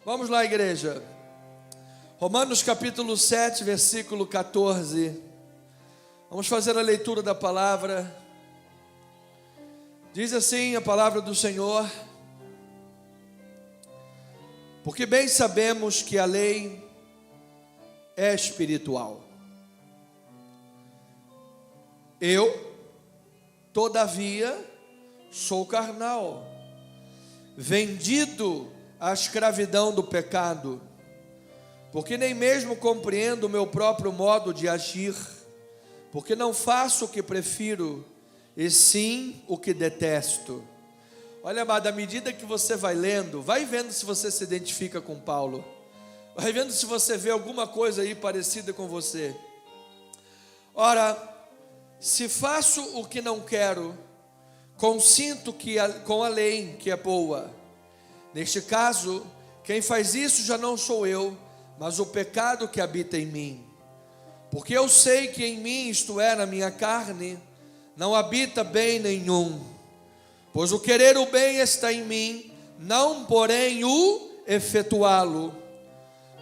Vamos lá, igreja. Romanos capítulo 7, versículo 14. Vamos fazer a leitura da palavra. Diz assim a palavra do Senhor: porque bem sabemos que a lei é espiritual. Eu, todavia, sou carnal, vendido à escravidão do pecado, porque nem mesmo compreendo o meu próprio modo de agir, porque não faço o que prefiro, e sim o que detesto. Olha, amado, à medida que você vai lendo, vai vendo se você se identifica com Paulo, vai vendo se você vê alguma coisa aí parecida com você. Ora, se faço o que não quero, consinto com a lei que é boa. Neste caso, quem faz isso já não sou eu, mas o pecado que habita em mim. Porque eu sei que em mim, isto é, na minha carne, não habita bem nenhum. Pois o querer o bem está em mim, não porém o efetuá-lo.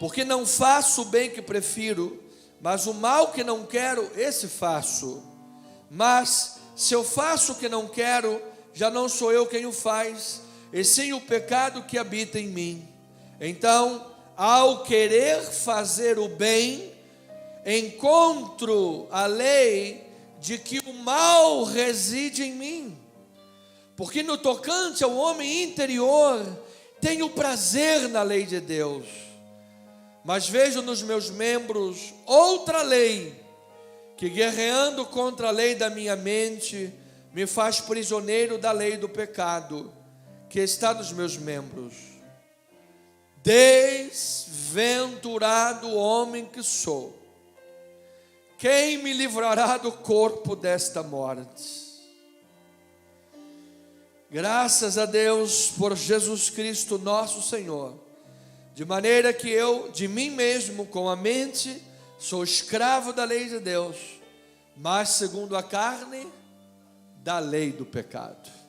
Porque não faço o bem que prefiro, mas o mal que não quero, esse faço. Mas se eu faço o que não quero, já não sou eu quem o faz, e sim o pecado que habita em mim. Então, ao querer fazer o bem, encontro a lei de que o mal reside em mim. Porque no tocante ao homem interior, tenho prazer na lei de Deus, mas vejo nos meus membros outra lei, que guerreando contra a lei da minha mente, me faz prisioneiro da lei do pecado, que está nos meus membros. Desventurado homem que sou, quem me livrará do corpo desta morte? Graças a Deus por Jesus Cristo nosso Senhor, de maneira que eu, de mim mesmo, com a mente, sou escravo da lei de Deus, mas segundo a carne, da lei do pecado.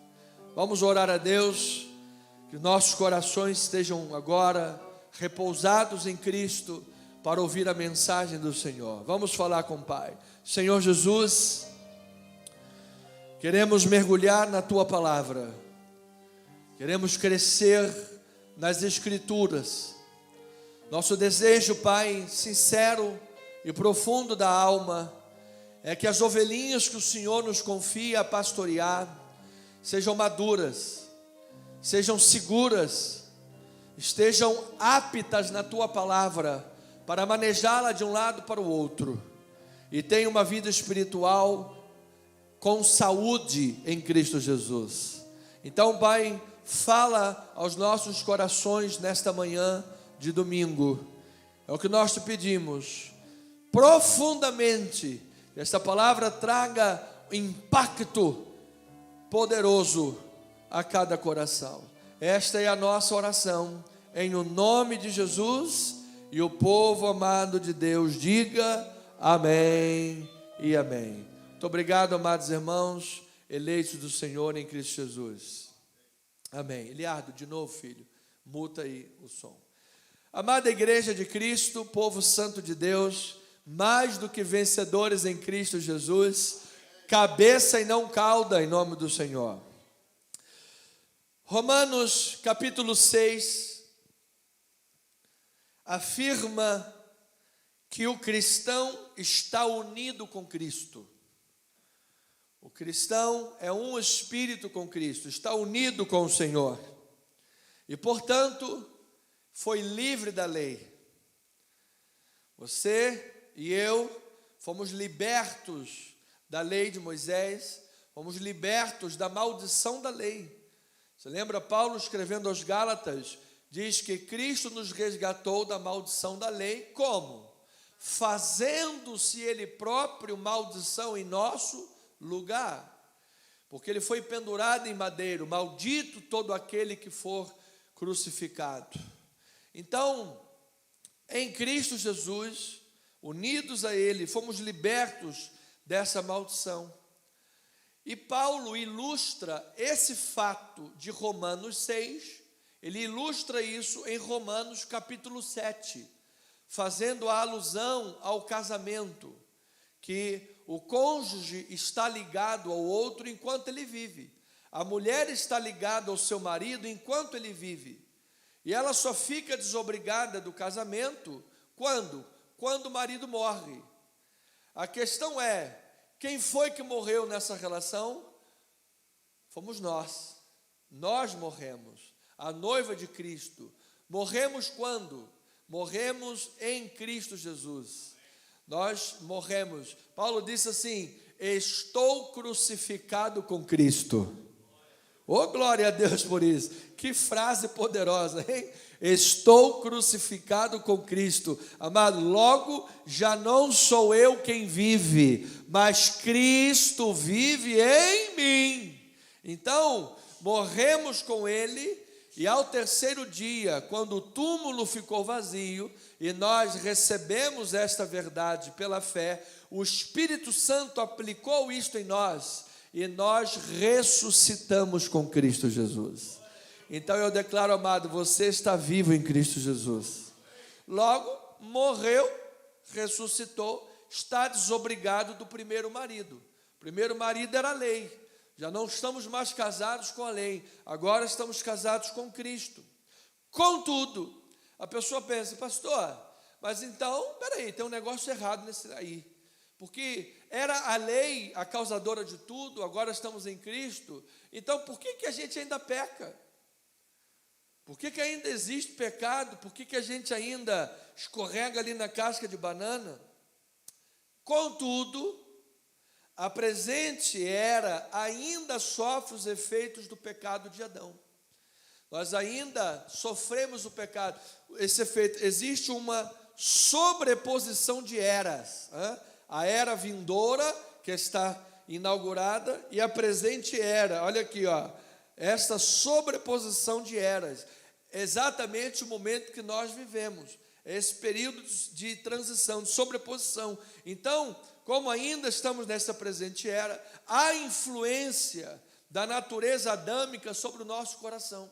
Vamos orar a Deus, que nossos corações estejam agora repousados em Cristo, para ouvir a mensagem do Senhor. Vamos falar com o Pai. Senhor Jesus, queremos mergulhar na Tua palavra, queremos crescer nas Escrituras. Nosso desejo, Pai, sincero e profundo da alma, é que as ovelhinhas que o Senhor nos confia a pastorear sejam maduras, sejam seguras, estejam aptas na Tua palavra para manejá-la de um lado para o outro, e tenham uma vida espiritual com saúde em Cristo Jesus. Então, Pai, fala aos nossos corações nesta manhã de domingo. É o que nós te pedimos profundamente, que esta palavra traga impacto poderoso a cada coração. Esta é a nossa oração, em o nome de Jesus, e o povo amado de Deus diga amém e amém. Muito obrigado, amados irmãos, eleitos do Senhor em Cristo Jesus. Amém. Eliardo, de novo, filho, muta aí o som. Amada igreja de Cristo, povo santo de Deus, mais do que vencedores em Cristo Jesus, cabeça e não cauda em nome do Senhor. Romanos capítulo 6 afirma que o cristão está unido com Cristo. O cristão é um espírito com Cristo, está unido com o Senhor, e portanto foi livre da lei. Você e eu fomos libertos da lei de Moisés, fomos libertos da maldição da lei. Você lembra Paulo escrevendo aos Gálatas, diz que Cristo nos resgatou da maldição da lei, como? Fazendo-se Ele próprio maldição em nosso lugar, porque Ele foi pendurado em madeiro, maldito todo aquele que for crucificado. Então, em Cristo Jesus, unidos a Ele, fomos libertos dessa maldição. E Paulo ilustra esse fato de Romanos 6 Ele ilustra isso em Romanos capítulo 7, fazendo a alusão ao casamento, que o cônjuge está ligado ao outro enquanto ele vive. A mulher está ligada ao seu marido enquanto ele vive. E ela só fica desobrigada do casamento quando? Quando o marido morre. A questão é, quem foi que morreu nessa relação? Fomos nós. Nós morremos. A noiva de Cristo. Morremos quando? Morremos em Cristo Jesus. Nós morremos. Paulo disse assim: estou crucificado com Cristo. Oh, glória a Deus por isso. Que frase poderosa, hein? Estou crucificado com Cristo. Amado, logo já não sou eu quem vive, mas Cristo vive em mim. Então, morremos com Ele, e ao terceiro dia, quando o túmulo ficou vazio, e nós recebemos esta verdade pela fé, o Espírito Santo aplicou isto em nós, e nós ressuscitamos com Cristo Jesus. Então eu declaro, amado, você está vivo em Cristo Jesus. Logo, morreu, ressuscitou, está desobrigado do primeiro marido. O primeiro marido era a lei. Já não estamos mais casados com a lei, agora estamos casados com Cristo. Contudo, a pessoa pensa: pastor, mas então, peraí, tem um negócio errado nesse aí. Porque era a lei a causadora de tudo, agora estamos em Cristo. Então, por que a gente ainda peca? Por que ainda existe pecado? Por que a gente ainda escorrega ali na casca de banana? Contudo, a presente era ainda sofre os efeitos do pecado de Adão. Nós ainda sofremos o pecado. Esse efeito, existe uma sobreposição de eras. A era vindoura, que está inaugurada, e a presente era. Olha aqui, ó, esta sobreposição de eras. Exatamente o momento que nós vivemos. Esse período de transição, de sobreposição. Então, como ainda estamos nessa presente era, há influência da natureza adâmica sobre o nosso coração.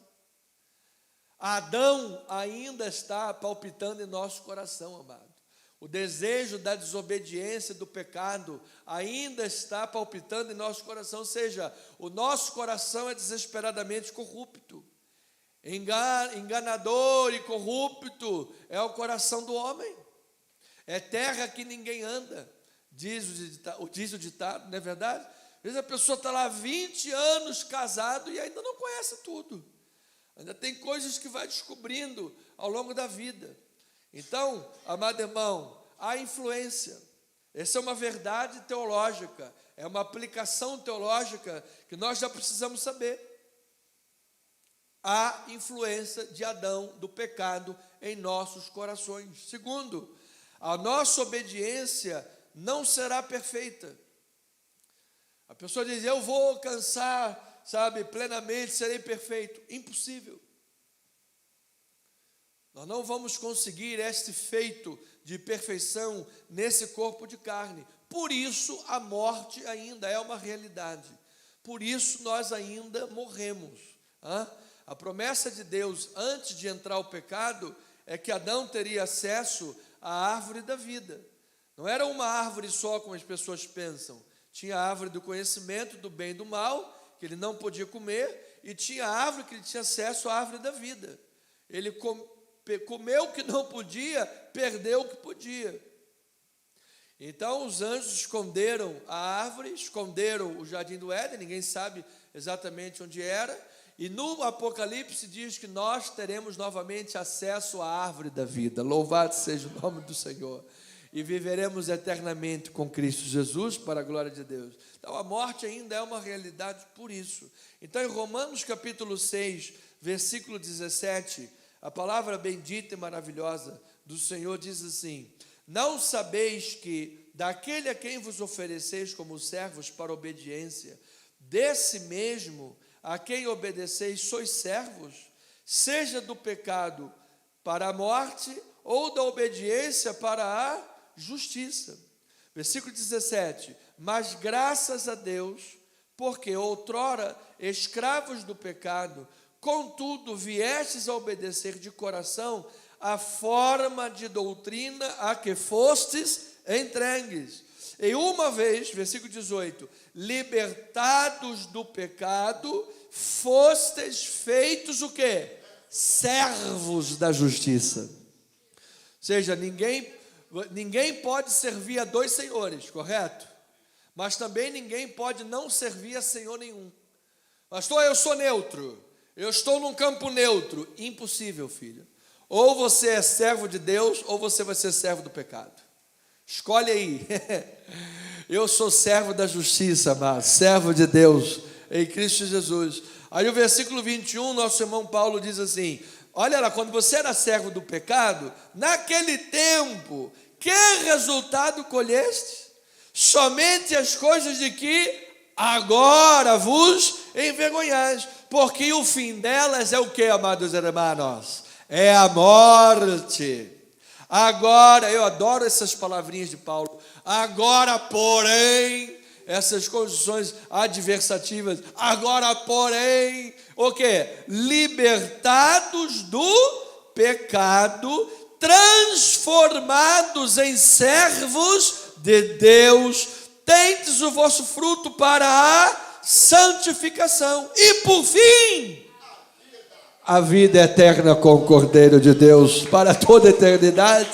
Adão ainda está palpitando em nosso coração, amado. O desejo da desobediência, do pecado, ainda está palpitando em nosso coração. Ou seja, o nosso coração é desesperadamente corrupto. Enganador e corrupto é o coração do homem. É terra que ninguém anda. Diz o ditado, não é verdade? Às vezes a pessoa está lá 20 anos casado e ainda não conhece tudo. Ainda tem coisas que vai descobrindo ao longo da vida. Então, amado irmão, há influência. Essa é uma verdade teológica, é uma aplicação teológica que nós já precisamos saber. Há influência de Adão, do pecado, em nossos corações. Segundo, a nossa obediência não será perfeita. A pessoa diz: eu vou alcançar, plenamente, serei perfeito. Impossível. Nós não vamos conseguir este feito de perfeição nesse corpo de carne. Por isso a morte ainda é uma realidade. Por isso nós ainda morremos. A promessa de Deus antes de entrar o pecado é que Adão teria acesso à árvore da vida. Não era uma árvore só, como as pessoas pensam. Tinha a árvore do conhecimento do bem e do mal, que ele não podia comer, e tinha a árvore que ele tinha acesso à árvore da vida. Ele comeu o que não podia, perdeu o que podia. Então os anjos esconderam a árvore, esconderam o jardim do Éden, ninguém sabe exatamente onde era, e no Apocalipse diz que nós teremos novamente acesso à árvore da vida. Louvado seja o nome do Senhor. E viveremos eternamente com Cristo Jesus, para a glória de Deus. Então a morte ainda é uma realidade por isso. Então em Romanos capítulo 6, versículo 17, a palavra bendita e maravilhosa do Senhor diz assim: não sabeis que daquele a quem vos ofereceis como servos para obediência, desse mesmo a quem obedeceis sois servos, seja do pecado para a morte, ou da obediência para a justiça. Versículo 17: mas graças a Deus, porque outrora escravos do pecado, contudo viestes a obedecer de coração a forma de doutrina a que fostes entregues. E uma vez, versículo 18, libertados do pecado, fostes feitos o quê? Servos da justiça. Ou seja, ninguém pode servir a dois senhores, correto? Mas também ninguém pode não servir a senhor nenhum. Pastor, eu sou neutro, eu estou num campo neutro. Impossível, filho. Ou você é servo de Deus, ou você vai ser servo do pecado. Escolhe aí. Eu sou servo da justiça, amado, servo de Deus, em Cristo Jesus. Aí o versículo 21, nosso irmão Paulo diz assim: olha lá, quando você era servo do pecado, naquele tempo, que resultado colheste? Somente as coisas de que agora vos envergonhais, porque o fim delas é o que, amados irmãos? É a morte. Agora, eu adoro essas palavrinhas de Paulo. Agora, porém, essas condições adversativas. Agora, porém, o que? Libertados do pecado, transformados em servos de Deus, tendes o vosso fruto para a santificação. E por fim, a vida eterna com o Cordeiro de Deus para toda a eternidade.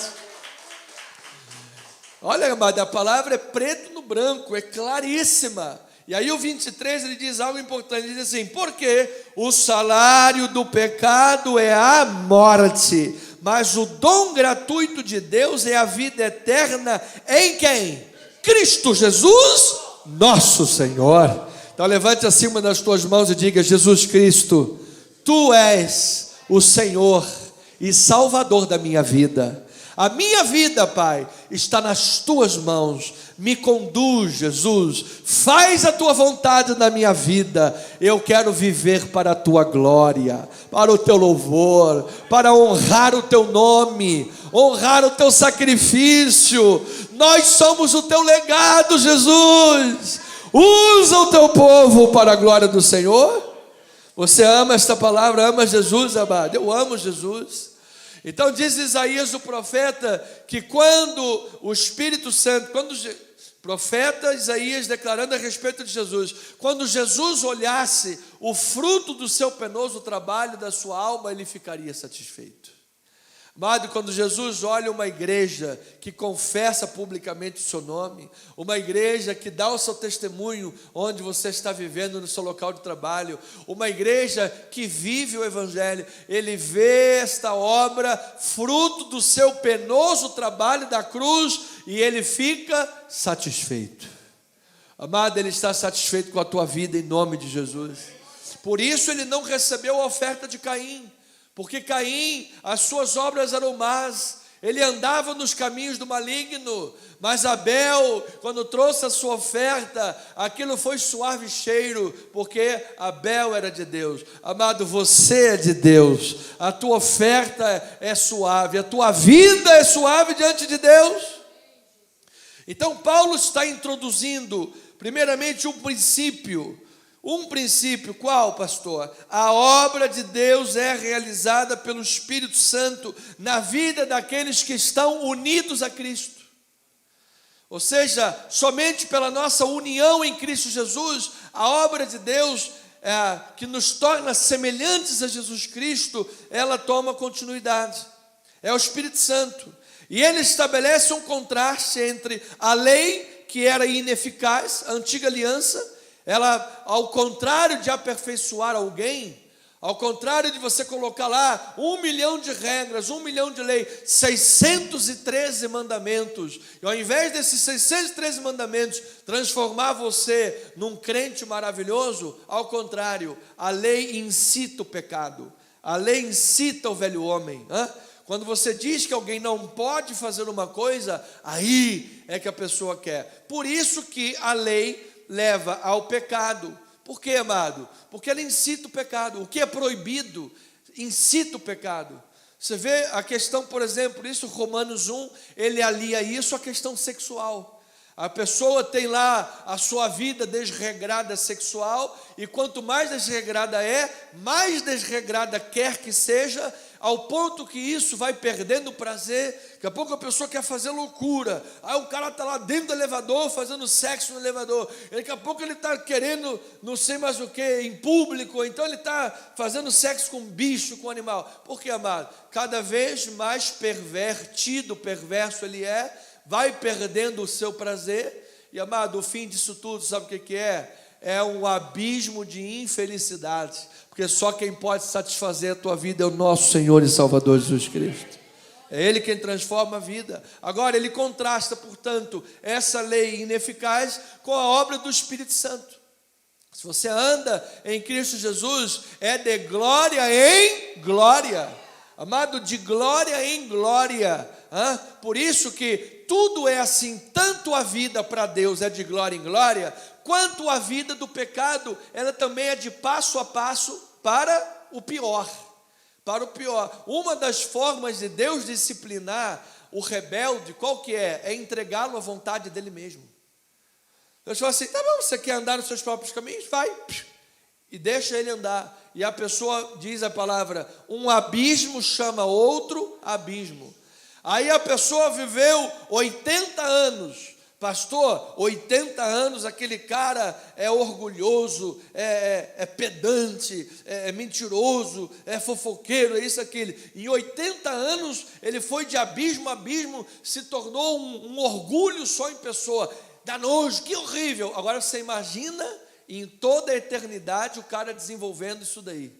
Olha, amado, a palavra é preto no branco, é claríssima. E aí o 23 ele diz algo importante, ele diz assim: porque o salário do pecado é a morte, mas o dom gratuito de Deus é a vida eterna em quem? Cristo Jesus, nosso Senhor. Então levante acima das tuas mãos e diga: Jesus Cristo, Tu és o Senhor e Salvador da minha vida. A minha vida, Pai, está nas Tuas mãos. Me conduz, Jesus. Faz a Tua vontade na minha vida. Eu quero viver para a Tua glória, para o Teu louvor, para honrar o Teu nome, honrar o Teu sacrifício. Nós somos o Teu legado, Jesus. Usa o Teu povo para a glória do Senhor. Você ama esta palavra, ama Jesus, amado? Eu amo Jesus. Então diz Isaías o profeta, que quando o Espírito Santo, profeta Isaías declarando a respeito de Jesus, quando Jesus olhasse o fruto do seu penoso trabalho, da sua alma, ele ficaria satisfeito. Amado, quando Jesus olha uma igreja que confessa publicamente o seu nome, uma igreja que dá o seu testemunho onde você está vivendo no seu local de trabalho, uma igreja que vive o Evangelho, ele vê esta obra, fruto do seu penoso trabalho da cruz, e ele fica satisfeito. Amado, ele está satisfeito com a tua vida em nome de Jesus. Por isso ele não recebeu a oferta de Caim, porque Caim, as suas obras eram más, ele andava nos caminhos do maligno, mas Abel, quando trouxe a sua oferta, aquilo foi suave cheiro, porque Abel era de Deus. Amado, você é de Deus, a tua oferta é suave, a tua vida é suave diante de Deus. Então Paulo está introduzindo, primeiramente, um princípio, qual, pastor? A obra de Deus é realizada pelo Espírito Santo na vida daqueles que estão unidos a Cristo. Ou seja, somente pela nossa união em Cristo Jesus, a obra de Deus que nos torna semelhantes a Jesus Cristo, ela toma continuidade. É o Espírito Santo. E ele estabelece um contraste entre a lei, que era ineficaz, a antiga aliança. Ela, ao contrário de aperfeiçoar alguém, ao contrário de você colocar lá 1 milhão de regras, 1 milhão de leis, 613 mandamentos, e ao invés desses 613 mandamentos transformar você num crente maravilhoso, ao contrário, a lei incita o pecado, a lei incita o velho homem. Quando você diz que alguém não pode fazer uma coisa, aí é que a pessoa quer. Por isso que a lei leva ao pecado. Por quê, amado? Porque ela incita o pecado. O que é proibido incita o pecado. Você vê a questão, por exemplo, isso, Romanos 1, ele alia isso à questão sexual. A pessoa tem lá a sua vida desregrada sexual, e quanto mais desregrada mais desregrada quer que seja, ao ponto que isso vai perdendo o prazer. Daqui a pouco a pessoa quer fazer loucura, aí o cara está lá dentro do elevador, fazendo sexo no elevador, e daqui a pouco ele está querendo não sei mais o que, em público, então ele está fazendo sexo com bicho, com animal. Por que, amado? Cada vez mais perverso ele vai perdendo o seu prazer, e, amado, o fim disso tudo, sabe o que é? É um abismo de infelicidade, porque só quem pode satisfazer a tua vida é o nosso Senhor e Salvador Jesus Cristo. É Ele quem transforma a vida. Agora, Ele contrasta, portanto, essa lei ineficaz com a obra do Espírito Santo. Se você anda em Cristo Jesus, é de glória em glória. Amado, de glória em glória. Por isso que tudo é assim, tanto a vida para Deus é de glória em glória, quanto a vida do pecado, ela também é de passo a passo para o pior. Para o pior. Uma das formas de Deus disciplinar o rebelde, qual que é? É entregá-lo à vontade dele mesmo. Deus fala assim, tá bom, você quer andar nos seus próprios caminhos? Vai, e deixa ele andar. E a pessoa, diz a palavra, um abismo chama outro abismo. Aí a pessoa viveu 80 anos, pastor, 80 anos, aquele cara é orgulhoso, é pedante, é mentiroso, é fofoqueiro, é isso, aquele. Em 80 anos, ele foi de abismo a abismo, se tornou um orgulho só em pessoa. Dá nojo, que horrível. Agora você imagina, em toda a eternidade, o cara desenvolvendo isso daí.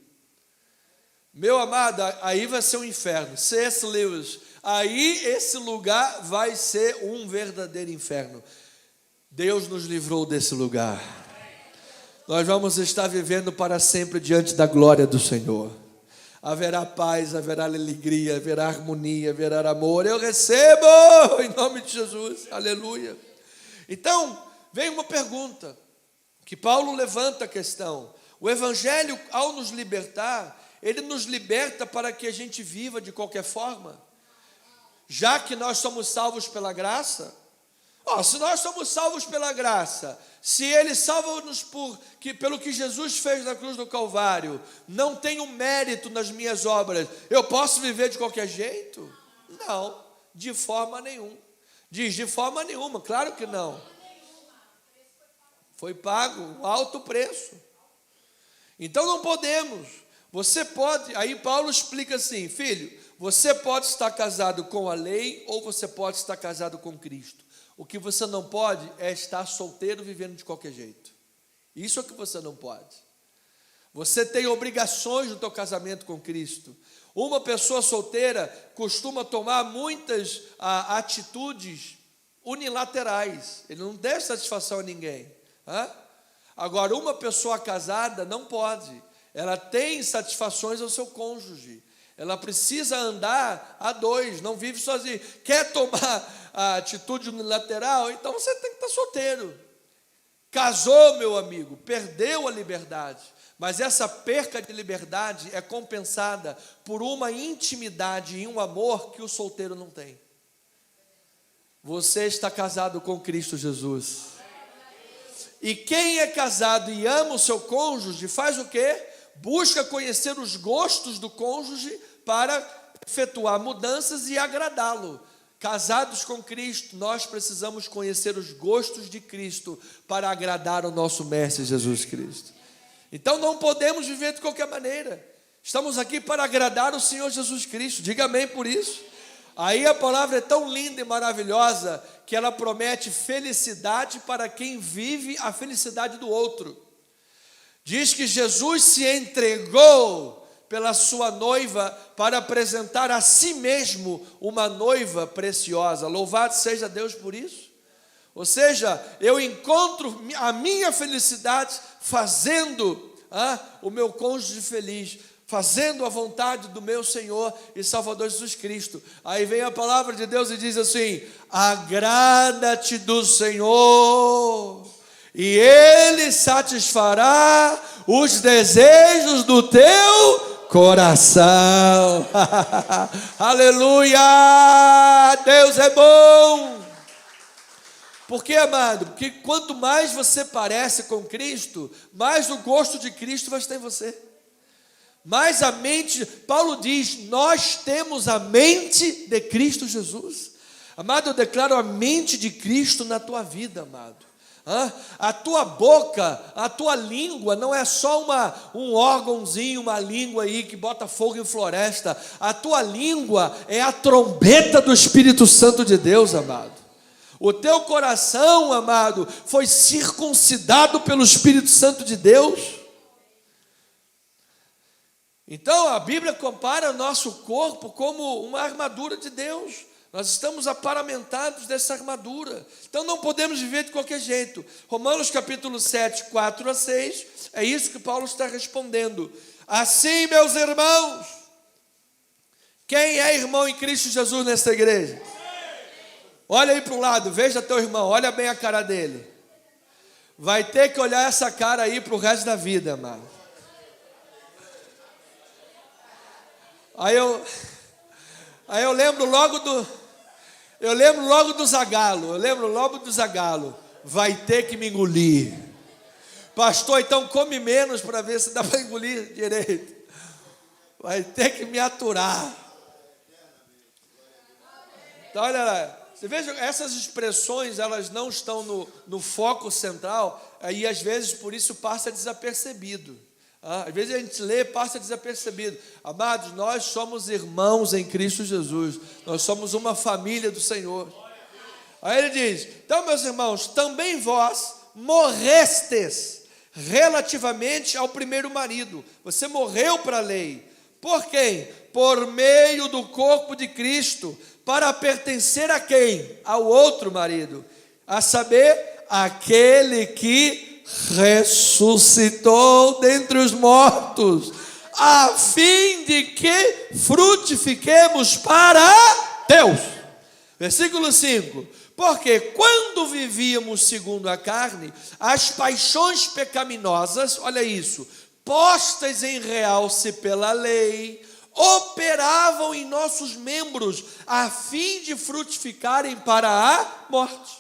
Meu amado, aí vai ser um inferno. C.S. Lewis, aí esse lugar vai ser um verdadeiro inferno. Deus nos livrou desse lugar. Nós vamos estar vivendo para sempre diante da glória do Senhor. Haverá paz, haverá alegria, haverá harmonia, haverá amor. Eu recebo em nome de Jesus, aleluia. Então, vem uma pergunta, que Paulo levanta a questão. O Evangelho, ao nos libertar, ele nos liberta para que a gente viva de qualquer forma. Já que nós somos salvos pela graça, se nós somos salvos pela graça, se Ele salva-nos pelo que Jesus fez na cruz do Calvário, não tenho mérito nas minhas obras, eu posso viver de qualquer jeito? Não, de forma nenhuma. Diz, de forma nenhuma, claro que não. Foi pago um alto preço. Então não podemos. Você pode, aí Paulo explica assim, filho, você pode estar casado com a lei ou você pode estar casado com Cristo. O que você não pode é estar solteiro vivendo de qualquer jeito. Isso é o que você não pode. Você tem obrigações no teu casamento com Cristo. Uma pessoa solteira costuma tomar muitas atitudes unilaterais. Ele não deve satisfação a ninguém. Agora, uma pessoa casada não pode. Ela tem satisfações ao seu cônjuge. Ela precisa andar a dois, não vive sozinho. Quer tomar a atitude unilateral? Então você tem que estar solteiro. Casou, meu amigo, perdeu a liberdade. Mas essa perca de liberdade é compensada por uma intimidade e um amor que o solteiro não tem. Você está casado com Cristo Jesus. E quem é casado e ama o seu cônjuge faz o quê? Busca conhecer os gostos do cônjuge para efetuar mudanças e agradá-lo. Casados com Cristo, nós precisamos conhecer os gostos de Cristo para agradar o nosso Mestre Jesus Cristo. Então não podemos viver de qualquer maneira. Estamos aqui para agradar o Senhor Jesus Cristo. Diga amém por isso. Aí a palavra é tão linda e maravilhosa que ela promete felicidade para quem vive a felicidade do outro. Diz que Jesus se entregou pela sua noiva para apresentar a si mesmo uma noiva preciosa. Louvado seja Deus por isso. Ou seja, eu encontro a minha felicidade fazendo o meu cônjuge feliz, fazendo a vontade do meu Senhor e Salvador Jesus Cristo. Aí vem a palavra de Deus e diz assim: agrada-te do Senhor, e Ele satisfará os desejos do teu coração. Aleluia! Deus é bom. Por que, amado? Porque quanto mais você parece com Cristo, mais o gosto de Cristo vai estar em você. Mais a mente, Paulo diz, nós temos a mente de Cristo Jesus. Amado, eu declaro a mente de Cristo na tua vida, amado. A tua boca, a tua língua não é só um órgãozinho, uma língua aí que bota fogo em floresta. A tua língua é a trombeta do Espírito Santo de Deus, amado. O teu coração, amado, foi circuncidado pelo Espírito Santo de Deus. Então a Bíblia compara o nosso corpo como uma armadura de Deus. Nós estamos aparamentados dessa armadura. Então não podemos viver de qualquer jeito. Romanos capítulo 7, 4 a 6, é isso que Paulo está respondendo. Assim, meus irmãos, quem é irmão em Cristo Jesus nesta igreja? Olha aí para o lado, veja teu irmão, olha bem a cara dele. Vai ter que olhar essa cara aí para o resto da vida, amado. Aí eu lembro logo do Zagalo. Vai ter que me engolir. Pastor, então come menos para ver se dá para engolir direito. Vai ter que me aturar. Então olha lá. Você veja, essas expressões, elas não estão no foco central, aí às vezes por isso passa desapercebido. Às vezes a gente lê e passa desapercebido. Amados, nós somos irmãos em Cristo Jesus. Nós somos uma família do Senhor. Aí ele diz, então meus irmãos, também vós morrestes relativamente ao primeiro marido. Você morreu para a lei. Por quem? Por meio do corpo de Cristo, para pertencer a quem? Ao outro marido. A saber, aquele que ressuscitou dentre os mortos, a fim de que frutifiquemos para Deus. Versículo 5. Porque quando vivíamos segundo a carne, as paixões pecaminosas, olha isso, postas em realce pela lei, operavam em nossos membros, a fim de frutificarem para a morte.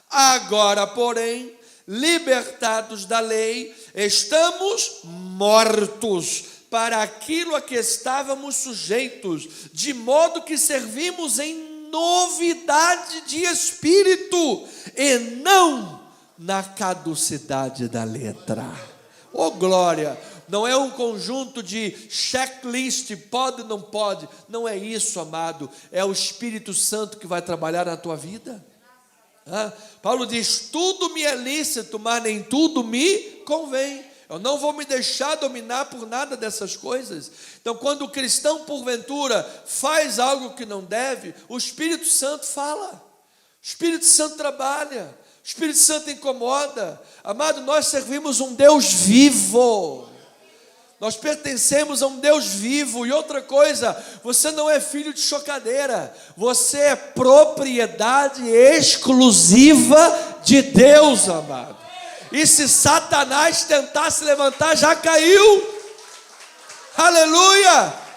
Agora, porém, libertados da lei, estamos mortos para aquilo a que estávamos sujeitos, de modo que servimos em novidade de espírito e não na caducidade da letra. Oh glória! Não é um conjunto de checklist, pode, não pode. Não é isso, amado. É o Espírito Santo que vai trabalhar na tua vida. Paulo diz, tudo me é lícito, mas nem tudo me convém. Eu não vou me deixar dominar por nada dessas coisas. Então, quando o cristão, porventura, faz algo que não deve, o Espírito Santo fala. O Espírito Santo trabalha. O Espírito Santo incomoda. Amado, nós servimos um Deus vivo. Nós pertencemos a um Deus vivo. E outra coisa, você não é filho de chocadeira. Você é propriedade exclusiva de Deus, amado. E se Satanás tentar se levantar, já caiu. Aleluia!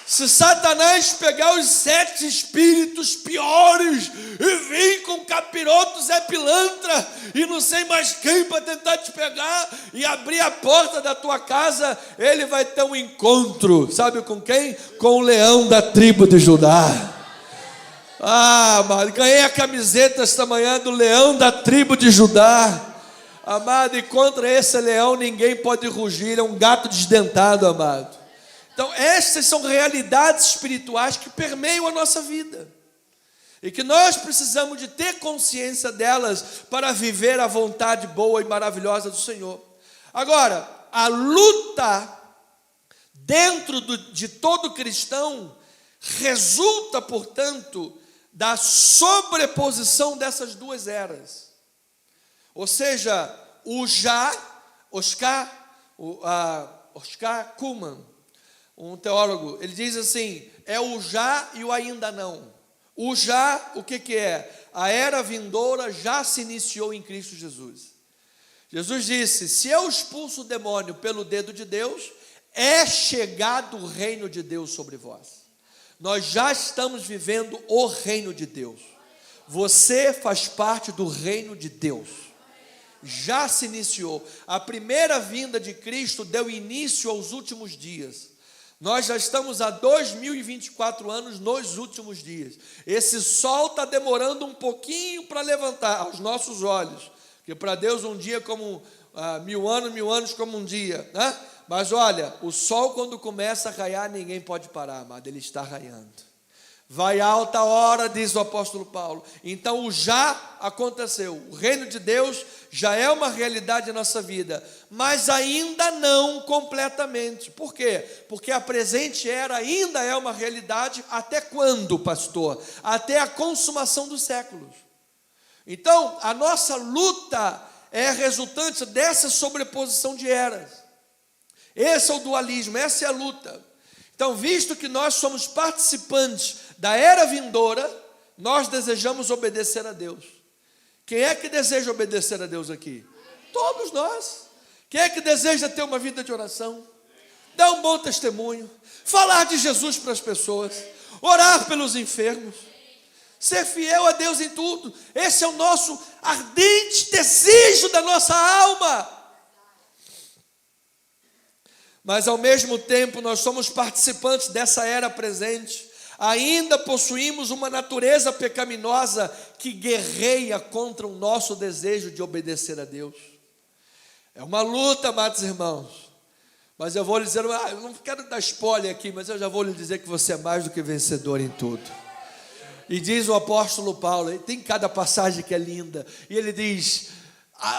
Se Satanás pegar os 7 espíritos piores e vir com capiroto, Zé Pilantra e não sei mais quem para tentar te pegar e abrir a porta da tua casa, ele vai ter um encontro, sabe com quem? Com o leão da tribo de Judá. Amado, ganhei a camiseta esta manhã do leão da tribo de Judá. Amado, e contra esse leão ninguém pode rugir, é um gato desdentado, amado. Então, essas são realidades espirituais que permeiam a nossa vida. E que nós precisamos de ter consciência delas para viver a vontade boa e maravilhosa do Senhor. Agora, a luta dentro de todo cristão resulta, portanto, da sobreposição dessas duas eras. Ou seja, Oscar Cullmann, um teólogo, ele diz assim, é o já e o ainda não. O já, o que é? A era vindoura já se iniciou em Cristo Jesus. Jesus disse, se eu expulso o demônio pelo dedo de Deus, é chegado o reino de Deus sobre vós. Nós já estamos vivendo o reino de Deus. Você faz parte do reino de Deus. Já se iniciou. A primeira vinda de Cristo deu início aos últimos dias. Nós já estamos há 2024 anos nos últimos dias. Esse sol está demorando um pouquinho para levantar aos nossos olhos. Porque para Deus um dia como 1000 anos como um dia, né? Mas olha, o sol quando começa a raiar, ninguém pode parar, amado, ele está raiando. Vai alta hora, diz o apóstolo Paulo. Então o já aconteceu. O reino de Deus já é uma realidade em nossa vida, mas ainda não completamente. Por quê? Porque a presente era ainda é uma realidade até quando, pastor? Até a consumação dos séculos. Então, a nossa luta é resultante dessa sobreposição de eras. Esse é o dualismo, essa é a luta. Então, visto que nós somos participantes da era vindoura, nós desejamos obedecer a Deus. Quem é que deseja obedecer a Deus aqui? Todos nós. Quem é que deseja ter uma vida de oração? Dar um bom testemunho, falar de Jesus para as pessoas, orar pelos enfermos, ser fiel a Deus em tudo. Esse é o nosso ardente desejo da nossa alma. Mas ao mesmo tempo nós somos participantes dessa era presente. Ainda possuímos uma natureza pecaminosa que guerreia contra o nosso desejo de obedecer a Deus. É uma luta, amados irmãos. Mas eu vou lhe dizer, eu não quero dar spoiler aqui, mas eu já vou lhe dizer que você é mais do que vencedor em tudo. E diz o apóstolo Paulo, tem cada passagem que é linda, e ele diz,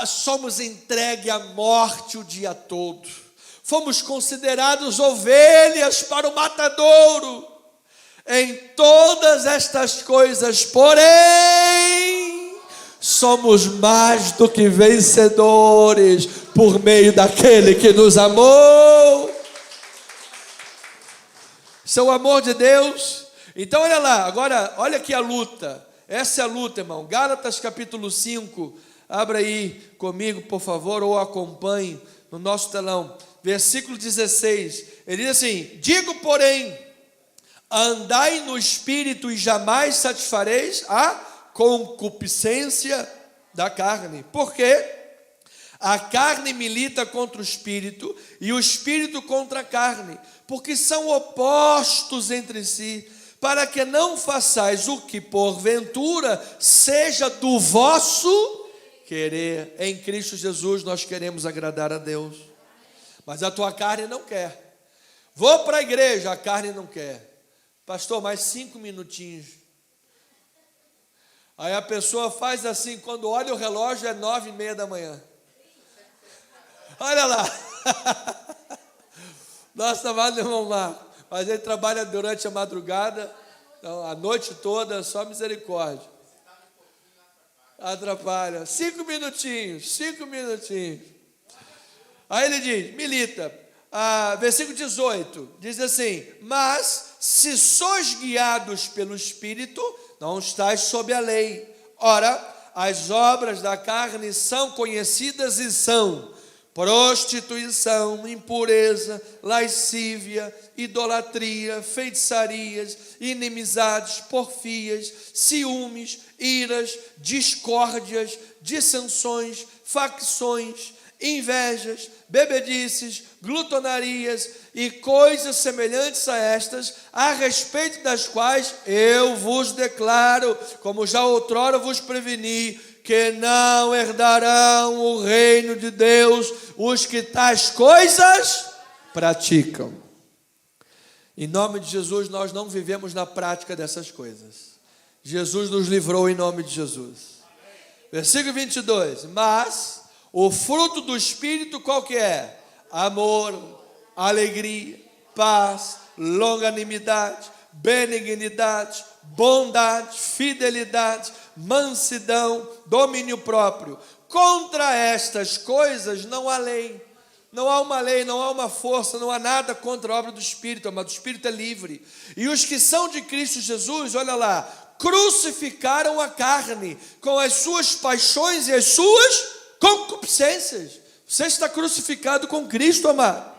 somos entregues à morte o dia todo. Fomos considerados ovelhas para o matadouro. Em todas estas coisas, porém, somos mais do que vencedores por meio daquele que nos amou. Isso é o amor de Deus. Então olha lá, agora olha aqui a luta. Essa é a luta, irmão. Gálatas capítulo 5. Abra aí comigo, por favor, ou acompanhe no nosso telão. Versículo 16. Ele diz assim: digo, porém, andai no Espírito e jamais satisfareis a concupiscência da carne. Por quê? A carne milita contra o Espírito e o Espírito contra a carne, porque são opostos entre si, para que não façais o que porventura seja do vosso querer. Em Cristo Jesus nós queremos agradar a Deus, mas a tua carne não quer. Vou para a igreja, a carne não quer. Pastor, mais 5 minutinhos. Aí a pessoa faz assim, quando olha o relógio é 9:30 da manhã. Olha lá. Nosso amado irmão Marco, mas ele trabalha durante a madrugada, então, a noite toda, só misericórdia. Atrapalha. 5 minutinhos, 5 minutinhos. Aí ele diz, milita. Versículo 18, diz assim: mas se sois guiados pelo Espírito, não estáis sob a lei. Ora, as obras da carne são conhecidas e são prostituição, impureza, lascívia, idolatria, feitiçarias, inimizades, porfias, ciúmes, iras, discórdias, dissensões, facções, invejas, bebedices, glutonarias e coisas semelhantes a estas, a respeito das quais eu vos declaro, como já outrora vos preveni, que não herdarão o reino de Deus os que tais coisas praticam. Em nome de Jesus, nós não vivemos na prática dessas coisas. Jesus nos livrou em nome de Jesus. Versículo 22, mas o fruto do Espírito qual que é? Amor, alegria, paz, longanimidade, benignidade, bondade, fidelidade, mansidão, domínio próprio. Contra estas coisas não há lei. Não há uma lei, não há uma força, não há nada contra a obra do Espírito, mas o Espírito é livre. E os que são de Cristo Jesus, olha lá, crucificaram a carne com as suas paixões e as suas concupiscências. Você está crucificado com Cristo, amado.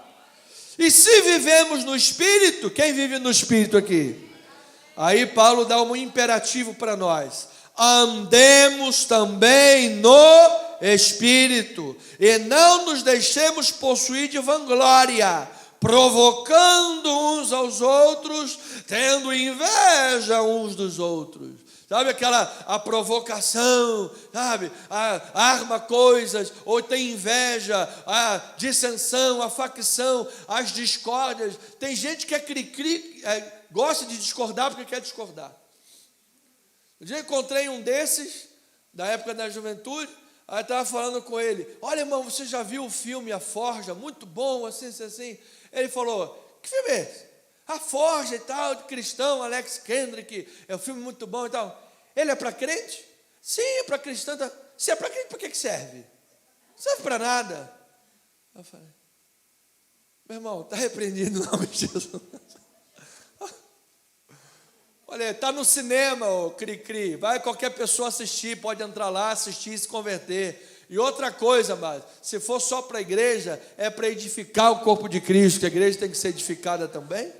E se vivemos no Espírito, quem vive no Espírito aqui? Aí Paulo dá um imperativo para nós: andemos também no Espírito, e não nos deixemos possuir de vanglória, provocando uns aos outros, tendo inveja uns dos outros. Sabe a provocação, sabe? Arma coisas, ou tem inveja, a dissensão, a facção, as discórdias. Tem gente que é cri-cri, gosta de discordar porque quer discordar. Um dia eu encontrei um desses, da época da juventude, aí estava falando com ele: olha, irmão, você já viu o filme A Forja? Muito bom, assim, assim, assim. Ele falou: que filme é esse? A Forja e tal, de cristão, Alex Kendrick, é um filme muito bom e tal. Ele é para crente? Sim, é para cristão. Se é para crente, para que serve? Não serve para nada. Eu falei: meu irmão, está repreendido em nome de Jesus. Olha, está no cinema, o cri-cri. Vai qualquer pessoa assistir, pode entrar lá, assistir e se converter. E outra coisa, amado, se for só para a igreja, é para edificar o corpo de Cristo, que a igreja tem que ser edificada também.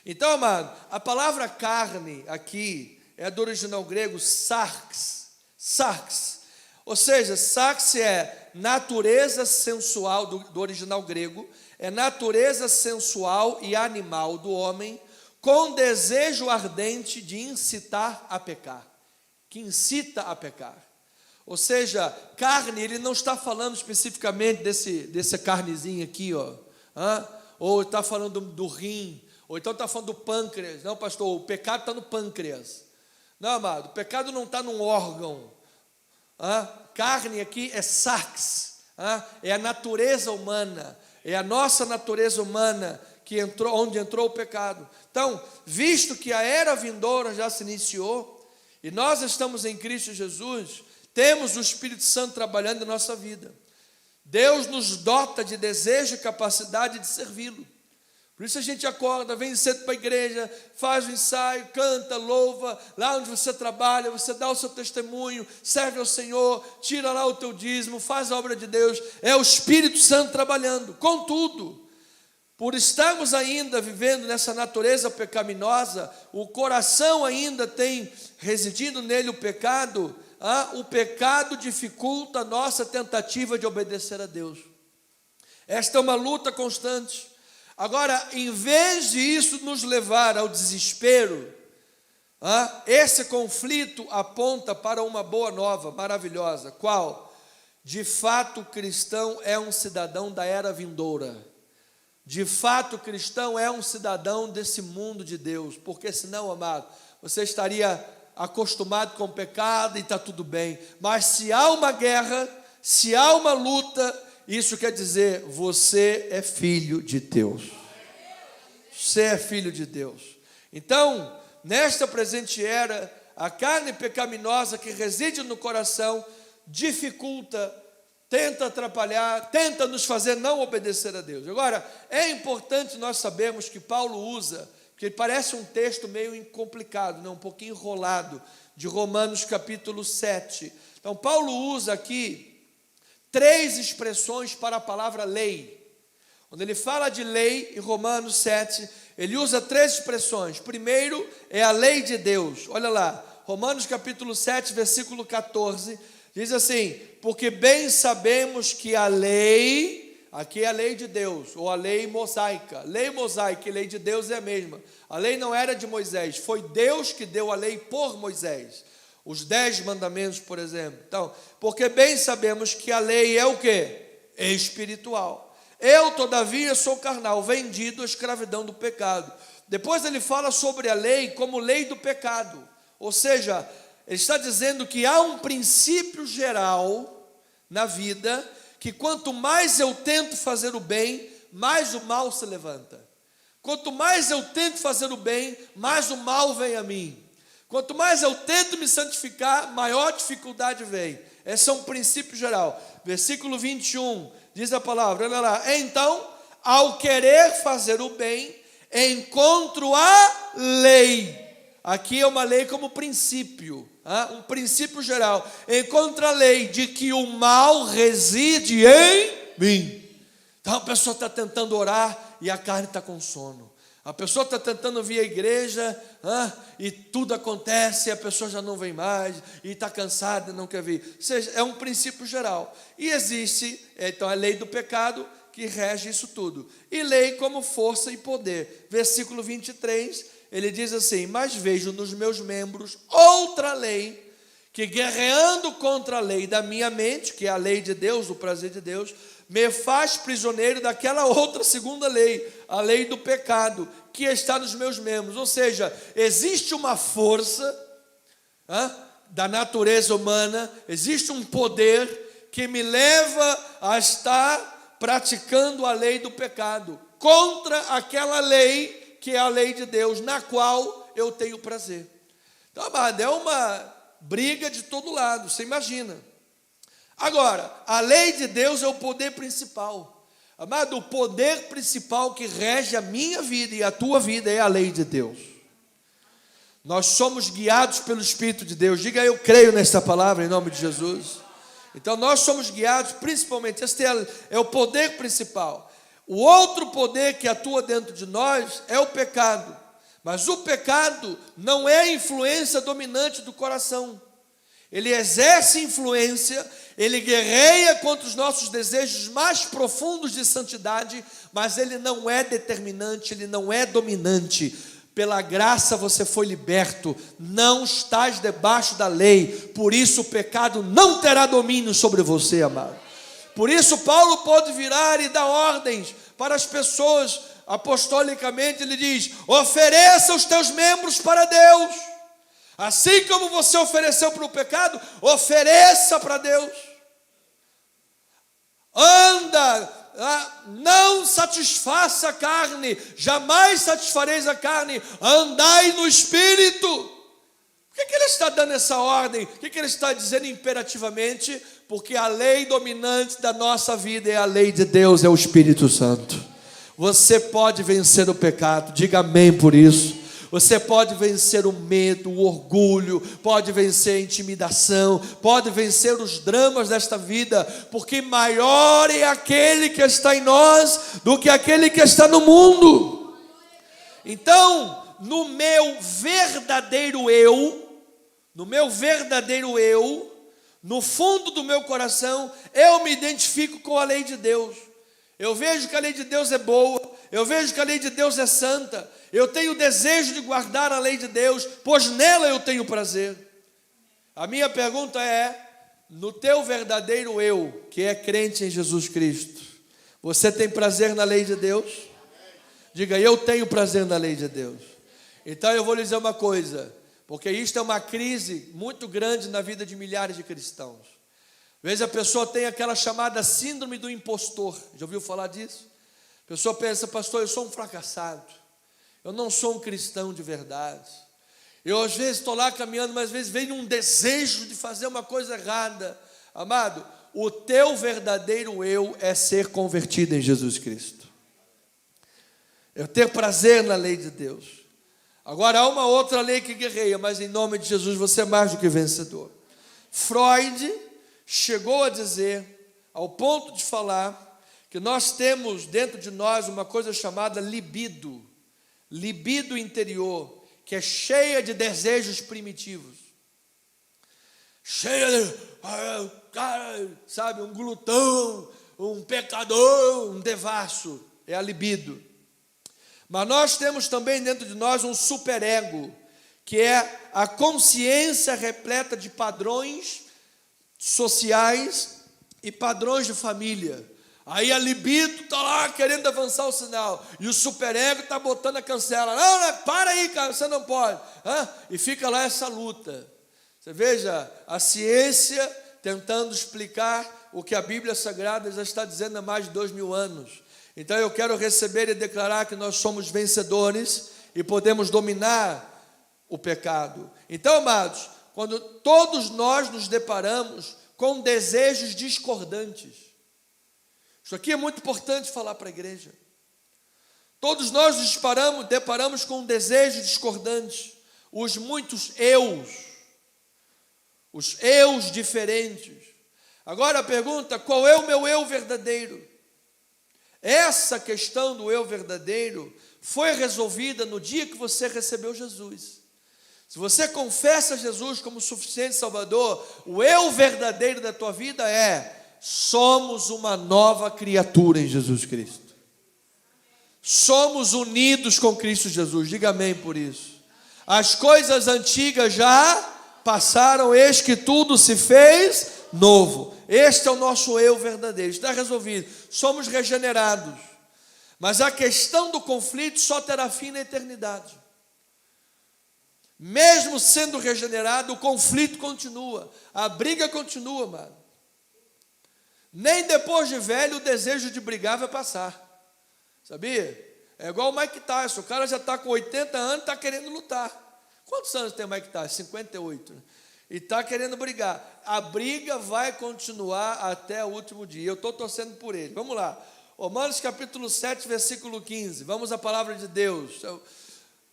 Então, amado, a palavra carne aqui é do original grego sarx. Ou seja, sarx é natureza sensual, do original grego, é natureza sensual e animal do homem, com desejo ardente de incitar a pecar, que incita a pecar. Ou seja, carne, ele não está falando especificamente dessa carnezinha aqui, ó, ou está falando do rim, ou então está falando do pâncreas. Não, pastor, o pecado está no pâncreas. Não, amado, o pecado não está num órgão. Carne aqui é sarx, é a natureza humana, é a nossa natureza humana que entrou, onde entrou o pecado. Então, visto que a era vindoura já se iniciou, e nós estamos em Cristo Jesus, temos o Espírito Santo trabalhando em nossa vida. Deus nos dota de desejo e capacidade de servi-lo. Por isso a gente acorda, vem cedo para a igreja, faz o ensaio, canta, louva, lá onde você trabalha, você dá o seu testemunho, serve ao Senhor, tira lá o teu dízimo, faz a obra de Deus. É o Espírito Santo trabalhando. Contudo, por estarmos ainda vivendo nessa natureza pecaminosa, o coração ainda tem residindo nele o pecado dificulta a nossa tentativa de obedecer a Deus. Esta é uma luta constante. Agora, em vez de isso nos levar ao desespero, esse conflito aponta para uma boa nova, maravilhosa. Qual? De fato, o cristão é um cidadão da era vindoura. De fato, o cristão é um cidadão desse mundo de Deus. Porque senão, amado, você estaria acostumado com o pecado e está tudo bem. Mas se há uma guerra, se há uma luta, isso quer dizer, você é filho de Deus. Você é filho de Deus. Então, nesta presente era, a carne pecaminosa que reside no coração dificulta, tenta atrapalhar, tenta nos fazer não obedecer a Deus. Agora, é importante nós sabermos que Paulo usa, que parece um texto meio complicado, um pouquinho enrolado, de Romanos capítulo 7. Então, Paulo usa aqui 3 expressões para a palavra lei. Quando ele fala de lei, em Romanos 7, ele usa 3 expressões. Primeiro é a lei de Deus. Olha lá, Romanos capítulo 7, versículo 14, diz assim: porque bem sabemos que a lei, aqui é a lei de Deus, ou a lei mosaica. Lei mosaica e lei de Deus é a mesma. A lei não era de Moisés, foi Deus que deu a lei por Moisés. Os 10 mandamentos, por exemplo. Então, porque bem sabemos que a lei é o quê? Espiritual. Eu, todavia, sou carnal, vendido à escravidão do pecado. Depois ele fala sobre a lei como lei do pecado. Ou seja, ele está dizendo que há um princípio geral na vida, que quanto mais eu tento fazer o bem, mais o mal se levanta. Quanto mais eu tento fazer o bem, mais o mal vem a mim. Quanto mais eu tento me santificar, maior dificuldade vem. Esse é um princípio geral. Versículo 21, diz a palavra, olha lá: então, ao querer fazer o bem, encontro a lei. Aqui é uma lei como princípio, um princípio geral. Encontro a lei de que o mal reside em mim. Então a pessoa está tentando orar e a carne está com sono. A pessoa está tentando vir à igreja, e tudo acontece, e a pessoa já não vem mais, e está cansada e não quer vir. Ou seja, é um princípio geral. E existe, então, a lei do pecado que rege isso tudo. E lei como força e poder. Versículo 23, ele diz assim: mas vejo nos meus membros outra lei, que guerreando contra a lei da minha mente, que é a lei de Deus, o prazer de Deus, me faz prisioneiro daquela outra segunda lei, a lei do pecado, que está nos meus membros. Ou seja, existe uma força da natureza humana, existe um poder que me leva a estar praticando a lei do pecado, contra aquela lei que é a lei de Deus, na qual eu tenho prazer. Então, amado, é uma briga de todo lado, você imagina. Agora, a lei de Deus é o poder principal. Amado, o poder principal que rege a minha vida e a tua vida é a lei de Deus. Nós somos guiados pelo Espírito de Deus. Diga: eu creio nesta palavra em nome de Jesus. Então nós somos guiados principalmente, este é o poder principal. O outro poder que atua dentro de nós é o pecado. Mas o pecado não é a influência dominante do coração. Ele exerce influência, ele guerreia contra os nossos desejos mais profundos de santidade, mas ele não é determinante, ele não é dominante. Pela graça você foi liberto, não estás debaixo da lei, por isso o pecado não terá domínio sobre você, amado. Por isso Paulo pode virar e dar ordens para as pessoas, apostolicamente ele diz: ofereça os teus membros para Deus. Assim como você ofereceu para o pecado, ofereça para Deus. Não satisfaça a carne, jamais satisfareis a carne, andai no Espírito. Por que ele está dando essa ordem? O que ele está dizendo imperativamente? Porque a lei dominante da nossa vida é a lei de Deus, é o Espírito Santo. Você pode vencer o pecado, diga amém por isso. Você pode vencer o medo, o orgulho, pode vencer a intimidação, pode vencer os dramas desta vida, porque maior é aquele que está em nós do que aquele que está no mundo. Então, no meu verdadeiro eu, no fundo do meu coração, eu me identifico com a lei de Deus. Eu vejo que a lei de Deus é boa, eu vejo que a lei de Deus é santa, eu tenho desejo de guardar a lei de Deus, pois nela eu tenho prazer. A minha pergunta é: no teu verdadeiro eu, que é crente em Jesus Cristo, você tem prazer na lei de Deus? Diga: eu tenho prazer na lei de Deus. Então eu vou lhe dizer uma coisa, porque isto é uma crise muito grande na vida de milhares de cristãos. Às vezes a pessoa tem aquela chamada síndrome do impostor. Já ouviu falar disso? A pessoa pensa: pastor, eu sou um fracassado, eu não sou um cristão de verdade. Eu às vezes estou lá caminhando, mas às vezes vem um desejo de fazer uma coisa errada. Amado, o teu verdadeiro eu é ser convertido em Jesus Cristo, é ter prazer na lei de Deus. Agora há uma outra lei que guerreia, mas em nome de Jesus você é mais do que vencedor. Freud chegou a dizer, ao ponto de falar, que nós temos dentro de nós uma coisa chamada libido interior, que é cheia de desejos primitivos, cheia de, sabe, um glutão, um pecador, um devasso, é a libido. Mas nós temos também dentro de nós um superego, que é a consciência repleta de padrões sociais e padrões de família. Aí a libido está lá querendo avançar o sinal, e o superego está botando a cancela. Não, para aí, cara, você não pode. E fica lá essa luta. Você veja, a ciência tentando explicar o que a Bíblia Sagrada já está dizendo há mais de 2000 anos. Então eu quero receber e declarar que nós somos vencedores e podemos dominar o pecado. Então, amados, quando todos nós nos deparamos com desejos discordantes, isso aqui é muito importante falar para a igreja. Todos nós nos deparamos com desejos discordantes, os muitos os eus diferentes. Agora a pergunta: qual é o meu eu verdadeiro? Essa questão do eu verdadeiro foi resolvida no dia que você recebeu Jesus. Se você confessa Jesus como suficiente Salvador, o eu verdadeiro da tua vida somos uma nova criatura em Jesus Cristo. Somos unidos com Cristo Jesus, diga amém por isso. As coisas antigas já passaram, eis que tudo se fez novo. Este é o nosso eu verdadeiro, está resolvido, somos regenerados. Mas a questão do conflito só terá fim na eternidade. Mesmo sendo regenerado, o conflito continua, a briga continua, mano. Nem depois de velho o desejo de brigar vai passar, sabia? É igual o Mike Tyson, o cara já está com 80 anos, está querendo lutar. Quantos anos tem o Mike Tyson? 58, né? E está querendo brigar. A briga vai continuar até o último dia. Eu estou torcendo por ele. Vamos lá. Romanos capítulo 7, versículo 15. Vamos à palavra de Deus.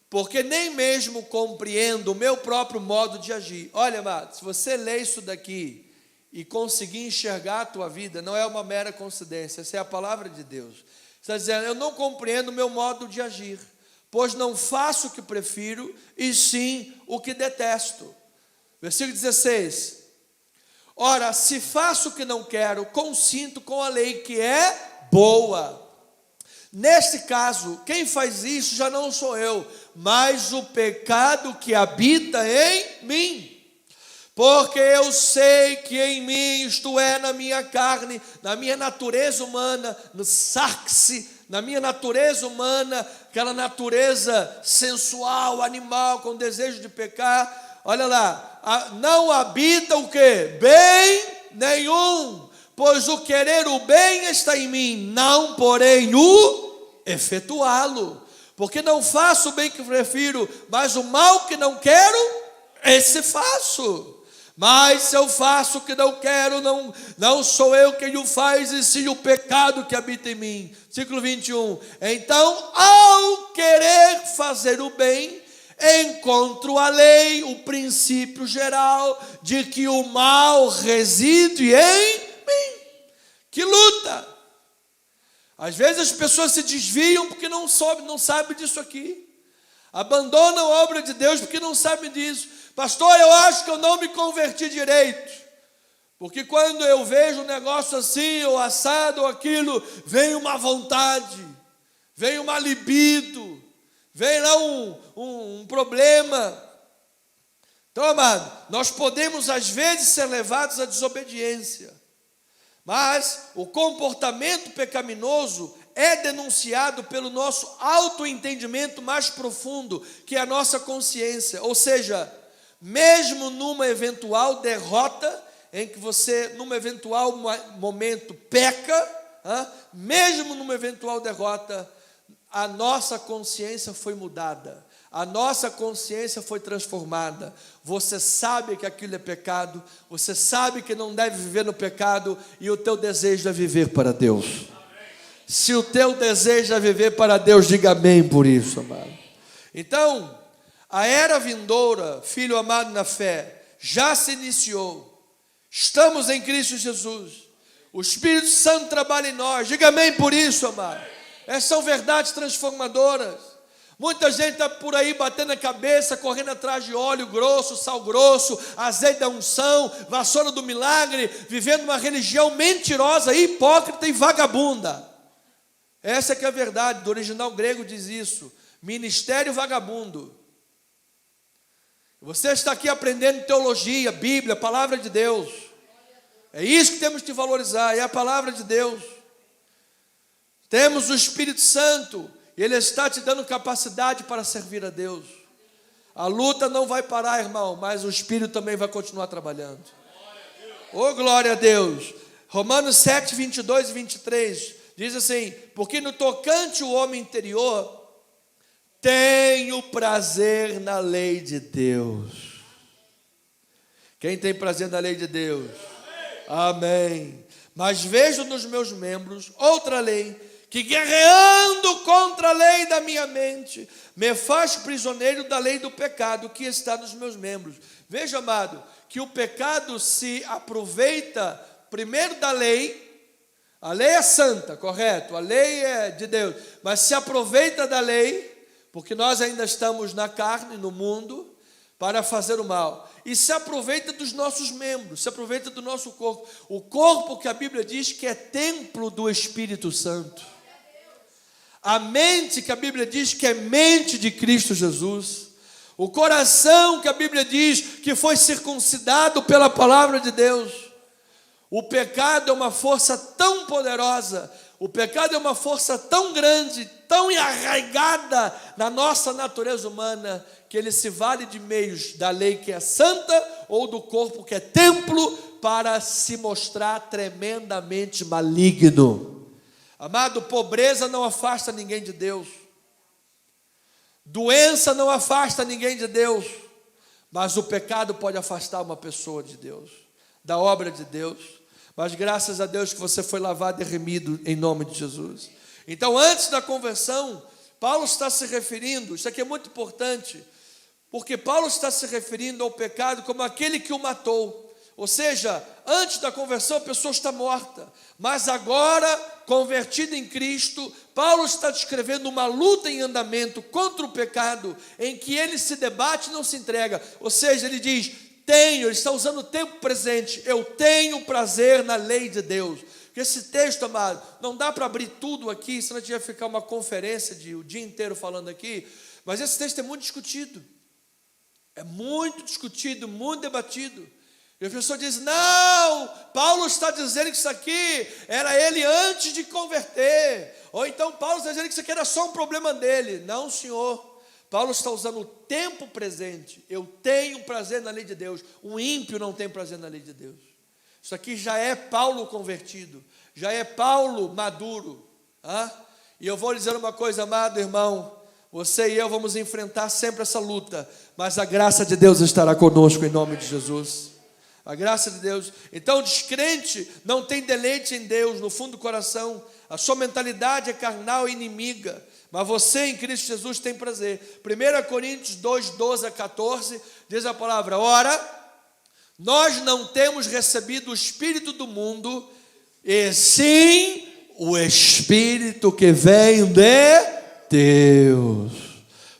Porque nem mesmo compreendo o meu próprio modo de agir. Olha, amado, se você ler isso daqui e conseguir enxergar a tua vida, não é uma mera coincidência. Essa é a palavra de Deus. Você está dizendo, eu não compreendo o meu modo de agir, pois não faço o que prefiro, e sim o que detesto. Versículo 16. Ora, se faço o que não quero, consinto com a lei que é boa. Neste caso, quem faz isso já não sou eu, mas o pecado que habita em mim. Porque eu sei que em mim, isto é, na minha carne, na minha natureza humana, no sarx, na minha natureza humana, aquela natureza sensual, animal, com desejo de pecar, olha lá, não habita o quê? Bem nenhum, pois o querer o bem está em mim, não porém o efetuá-lo, porque não faço o bem que prefiro, mas o mal que não quero, esse faço. Mas se eu faço o que não quero, não sou eu quem o faz, e sim o pecado que habita em mim. Versículo 21. Então, ao querer fazer o bem, encontro a lei, o princípio geral de que o mal reside em mim. Que luta! Às vezes as pessoas se desviam porque não sabem disso aqui. Abandonam a obra de Deus porque não sabem disso. Pastor, eu acho que eu não me converti direito, porque quando eu vejo um negócio assim, ou assado, ou aquilo, vem uma vontade, vem uma libido, vem lá um problema. Então, amado, nós podemos às vezes ser levados à desobediência, mas o comportamento pecaminoso é denunciado pelo nosso autoentendimento mais profundo, que é a nossa consciência, ou seja, mesmo numa eventual derrota, em que você, num eventual momento, peca, mesmo numa eventual derrota, a nossa consciência foi mudada, a nossa consciência foi transformada. Você sabe que aquilo é pecado, você sabe que não deve viver no pecado, e o teu desejo é viver para Deus. Se o teu desejo é viver para Deus, diga amém por isso, amado. Então, a era vindoura, filho amado na fé, já se iniciou. Estamos em Cristo Jesus. O Espírito Santo trabalha em nós. Diga amém por isso, amado. Essas são verdades transformadoras. Muita gente está por aí batendo a cabeça, correndo atrás de óleo grosso, sal grosso, azeite da unção, vassoura do milagre, vivendo uma religião mentirosa, hipócrita e vagabunda. Essa que é a verdade, do original grego diz isso. Ministério vagabundo. Você está aqui aprendendo teologia, Bíblia, palavra de Deus. É isso que temos que valorizar, é a palavra de Deus. Temos o Espírito Santo, e Ele está te dando capacidade para servir a Deus. A luta não vai parar, irmão, mas o Espírito também vai continuar trabalhando. Oh, glória a Deus. Romanos 7, 22 e 23, diz assim: porque no tocante o homem interior, tenho prazer na lei de Deus. Quem tem prazer na lei de Deus? Amém. Mas vejo nos meus membros outra lei, que guerreando contra a lei da minha mente, me faz prisioneiro da lei do pecado que está nos meus membros. Veja, amado, que o pecado se aproveita primeiro da lei, A lei é santa, correto? A lei é de Deus, mas se aproveita da lei, porque nós ainda estamos na carne, no mundo, para fazer o mal. E se aproveita dos nossos membros, se aproveita do nosso corpo. O corpo que a Bíblia diz que é templo do Espírito Santo. A mente que a Bíblia diz que é mente de Cristo Jesus. O coração que a Bíblia diz que foi circuncidado pela palavra de Deus. O pecado é uma força tão poderosa, o pecado é uma força tão grande, tão arraigada na nossa natureza humana, que ele se vale de meios da lei que é santa ou do corpo que é templo para se mostrar tremendamente maligno. Amado, pobreza não afasta ninguém de Deus. Doença não afasta ninguém de Deus. Mas o pecado pode afastar uma pessoa de Deus, da obra de Deus. Mas graças a Deus que você foi lavado e remido em nome de Jesus. Então, antes da conversão, Paulo está se referindo, isso aqui é muito importante, porque Paulo está se referindo ao pecado como aquele que o matou. Ou seja, antes da conversão a pessoa está morta, mas agora, convertida em Cristo, Paulo está descrevendo uma luta em andamento contra o pecado, em que ele se debate e não se entrega. Ou seja, ele diz, ele está usando o tempo presente, eu tenho prazer na lei de Deus. Porque esse texto, amado, não dá para abrir tudo aqui, senão a gente ia ficar uma conferência o dia inteiro falando aqui, mas esse texto é muito discutido, muito debatido. E a pessoa diz, não, Paulo está dizendo que isso aqui era ele antes de converter, ou então Paulo está dizendo que isso aqui era só um problema dele. Não, senhor, Paulo está usando o tempo presente, eu tenho prazer na lei de Deus. Um ímpio não tem prazer na lei de Deus. Isso aqui já é Paulo convertido, já é Paulo maduro. E eu vou lhe dizer uma coisa, amado irmão, você e eu vamos enfrentar sempre essa luta, mas a graça de Deus estará conosco em nome de Jesus. A graça de Deus. Então o descrente não tem deleite em Deus no fundo do coração. A sua mentalidade é carnal e inimiga. Mas você em Cristo Jesus tem prazer. 1 Coríntios 2, 12 a 14 diz a palavra, ora, nós não temos recebido o Espírito do mundo, e sim o Espírito que vem de Deus,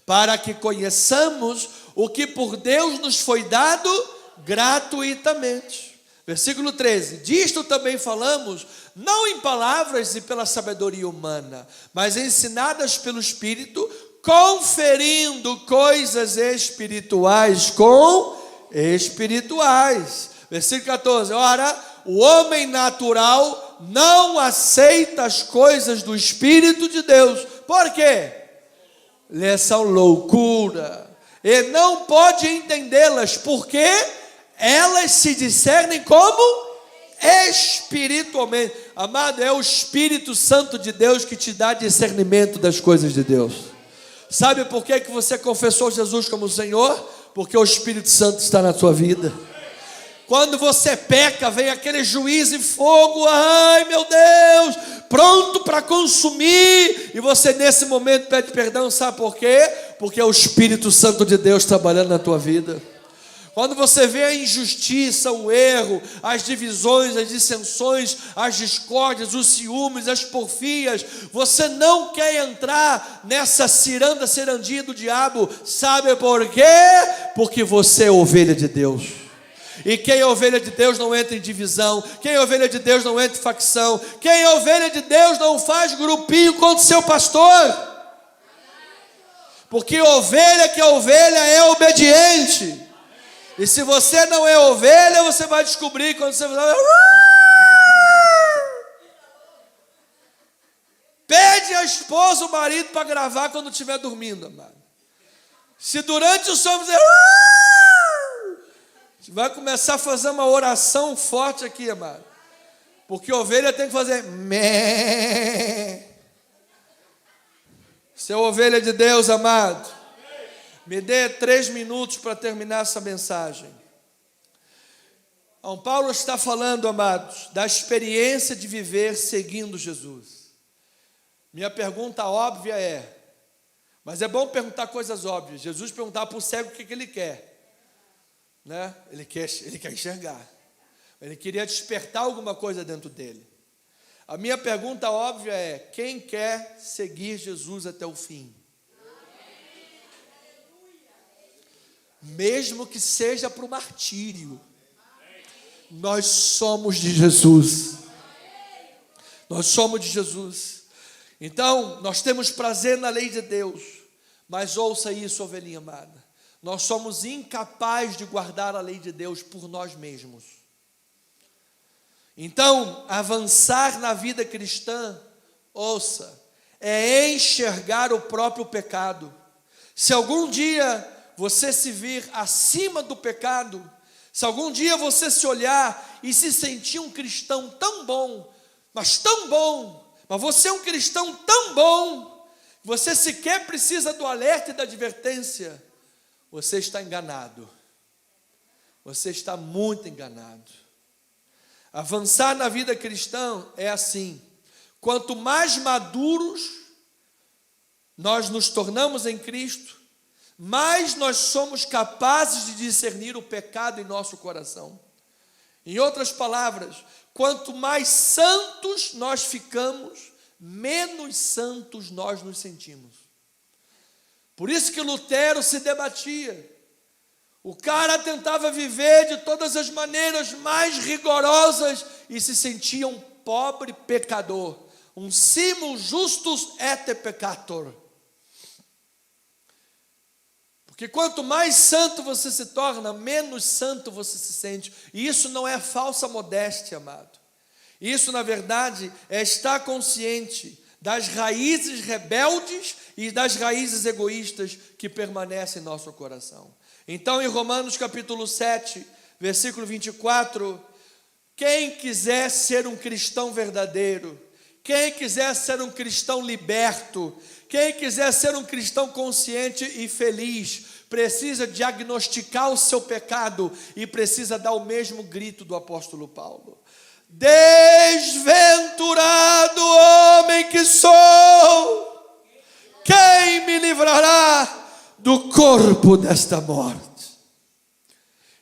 para que conheçamos o que por Deus nos foi dado gratuitamente. Versículo 13, disto também falamos, não em palavras e pela sabedoria humana, mas ensinadas pelo Espírito, conferindo coisas espirituais com espirituais. Versículo 14, ora, o homem natural não aceita as coisas do Espírito de Deus. Por quê? Lhes são loucura, e não pode entendê-las, porque elas se discernem como espiritualmente. Amado, é o Espírito Santo de Deus que te dá discernimento das coisas de Deus. Sabe por que você confessou Jesus como Senhor? Porque o Espírito Santo está na sua vida. Quando você peca, vem aquele juízo e fogo, ai meu Deus, pronto para consumir, e você nesse momento pede perdão, sabe por quê? Porque é o Espírito Santo de Deus trabalhando na tua vida. Quando você vê a injustiça, o erro, as divisões, as dissensões, as discórdias, os ciúmes, as porfias, você não quer entrar nessa cirandinha do diabo. Sabe por quê? Porque você é ovelha de Deus. E quem é ovelha de Deus não entra em divisão. Quem é ovelha de Deus não entra em facção. Quem é ovelha de Deus não faz grupinho contra o seu pastor. Porque ovelha que é ovelha é obediente. E se você não é ovelha, você vai descobrir quando você vai... Pede a esposa, o marido para gravar quando estiver dormindo, amado. Se durante o sono você... Você vai começar a fazer uma oração forte aqui, amado. Porque ovelha tem que fazer... Você é ovelha de Deus, amado. Me dê 3 minutos para terminar essa mensagem. Então, Paulo está falando, amados, da experiência de viver seguindo Jesus. Minha pergunta óbvia é, mas é bom perguntar coisas óbvias. Jesus perguntava para o cego o que ele quer, né? Ele quer enxergar. Ele queria despertar alguma coisa dentro dele. A minha pergunta óbvia é: quem quer seguir Jesus até o fim? Mesmo que seja para o martírio, nós somos de Jesus. Nós somos de Jesus. Então, nós temos prazer na lei de Deus, mas ouça isso, ovelhinha amada: nós somos incapazes de guardar a lei de Deus por nós mesmos. Então, avançar na vida cristã, ouça, é enxergar o próprio pecado. Se algum dia você se vir acima do pecado, se algum dia você se olhar e se sentir um cristão tão bom, mas você é um cristão tão bom, você sequer precisa do alerta e da advertência, você está enganado. Você está muito enganado. Avançar na vida cristã é assim: quanto mais maduros nós nos tornamos em Cristo, mais nós somos capazes de discernir o pecado em nosso coração. Em outras palavras, quanto mais santos nós ficamos, menos santos nós nos sentimos. Por isso que Lutero se debatia. O cara tentava viver de todas as maneiras mais rigorosas e se sentia um pobre pecador, um simul justus et peccator. Porque quanto mais santo você se torna, menos santo você se sente. E isso não é falsa modéstia, amado. Isso, na verdade, é estar consciente das raízes rebeldes e das raízes egoístas que permanecem em nosso coração. Então, em Romanos capítulo 7, versículo 24, quem quiser ser um cristão verdadeiro, quem quiser ser um cristão liberto, quem quiser ser um cristão consciente e feliz, precisa diagnosticar o seu pecado e precisa dar o mesmo grito do apóstolo Paulo: desventurado homem que sou, quem me livrará do corpo desta morte?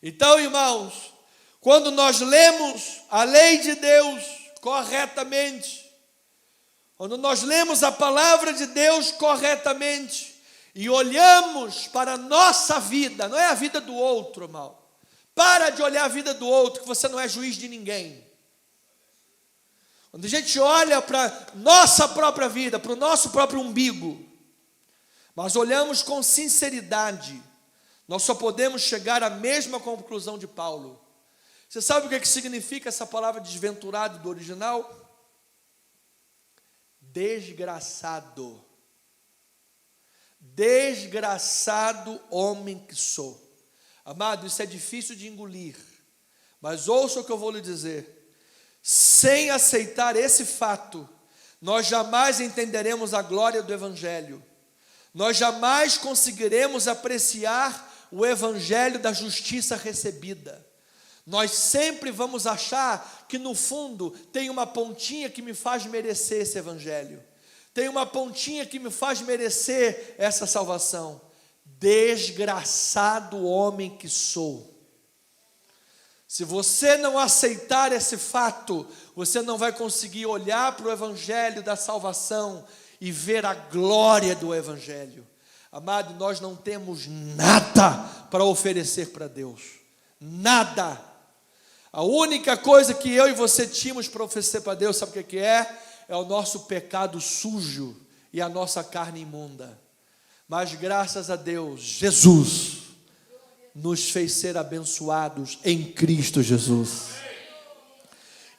Então, irmãos, quando nós lemos a lei de Deus corretamente, quando nós lemos a palavra de Deus corretamente e olhamos para a nossa vida, não é a vida do outro, irmão. Para de olhar a vida do outro, que você não é juiz de ninguém. Quando a gente olha para a nossa própria vida, para o nosso próprio umbigo, mas olhamos com sinceridade, nós só podemos chegar à mesma conclusão de Paulo. Você sabe o que significa essa palavra desventurado do original? Desgraçado. Desgraçado homem que sou. Amado, isso é difícil de engolir, mas ouça o que eu vou lhe dizer. Sem aceitar esse fato, nós jamais entenderemos a glória do Evangelho. Nós jamais conseguiremos apreciar o Evangelho da justiça recebida. Nós sempre vamos achar que no fundo tem uma pontinha que me faz merecer esse Evangelho. Tem uma pontinha que me faz merecer essa salvação. Desgraçado homem que sou. Se você não aceitar esse fato, você não vai conseguir olhar para o Evangelho da salvação e ver a glória do Evangelho. Amado, nós não temos nada para oferecer para Deus. Nada. A única coisa que eu e você tínhamos para oferecer para Deus, sabe o que é? É o nosso pecado sujo e a nossa carne imunda. Mas graças a Deus, Jesus nos fez ser abençoados em Cristo Jesus.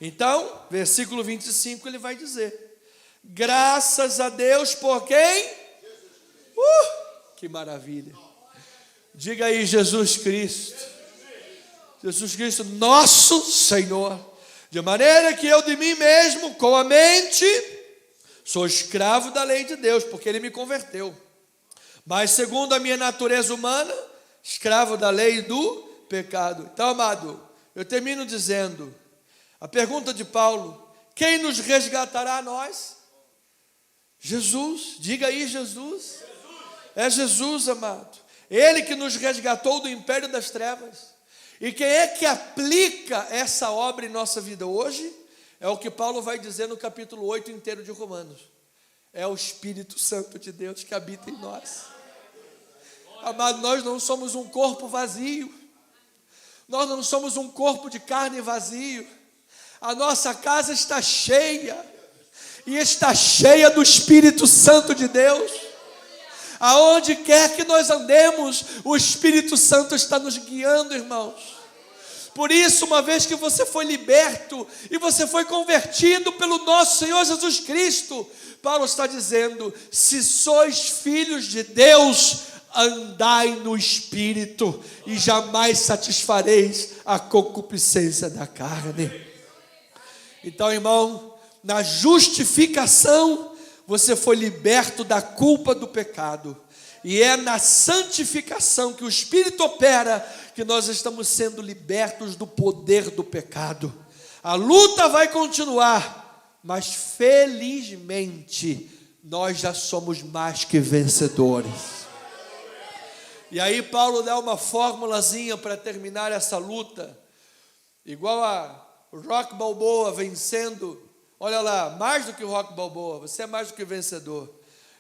Então, versículo 25, ele vai dizer: graças a Deus por quem? Que maravilha. Diga aí, Jesus Cristo. Jesus Cristo, nosso Senhor. De maneira que eu de mim mesmo, com a mente, sou escravo da lei de Deus, porque Ele me converteu. Mas segundo a minha natureza humana, escravo da lei do pecado. Então, amado, eu termino dizendo, a pergunta de Paulo: quem nos resgatará a nós? Jesus. Diga aí, Jesus. É Jesus, amado. Ele que nos resgatou do império das trevas. E quem é que aplica essa obra em nossa vida hoje? É É o que Paulo vai dizer no capítulo 8 inteiro de Romanos. É o Espírito Santo de Deus que habita em nós. Amado, nós não somos um corpo vazio. Nós não somos um corpo de carne vazio. A nossa casa está cheia. E está cheia do Espírito Santo de Deus. Aonde quer que nós andemos, o Espírito Santo está nos guiando, irmãos. Por isso, uma vez que você foi liberto e você foi convertido pelo nosso Senhor Jesus Cristo, Paulo está dizendo: se sois filhos de Deus, andai no Espírito e jamais satisfareis a concupiscência da carne. Então, irmão, na justificação, você foi liberto da culpa do pecado. E é na santificação que o Espírito opera que nós estamos sendo libertos do poder do pecado. A luta vai continuar, mas felizmente nós já somos mais que vencedores. E aí Paulo dá uma formulazinha para terminar essa luta, igual a Rock Balboa vencendo. Olha lá, mais do que o Rock Balboa, você é mais do que vencedor.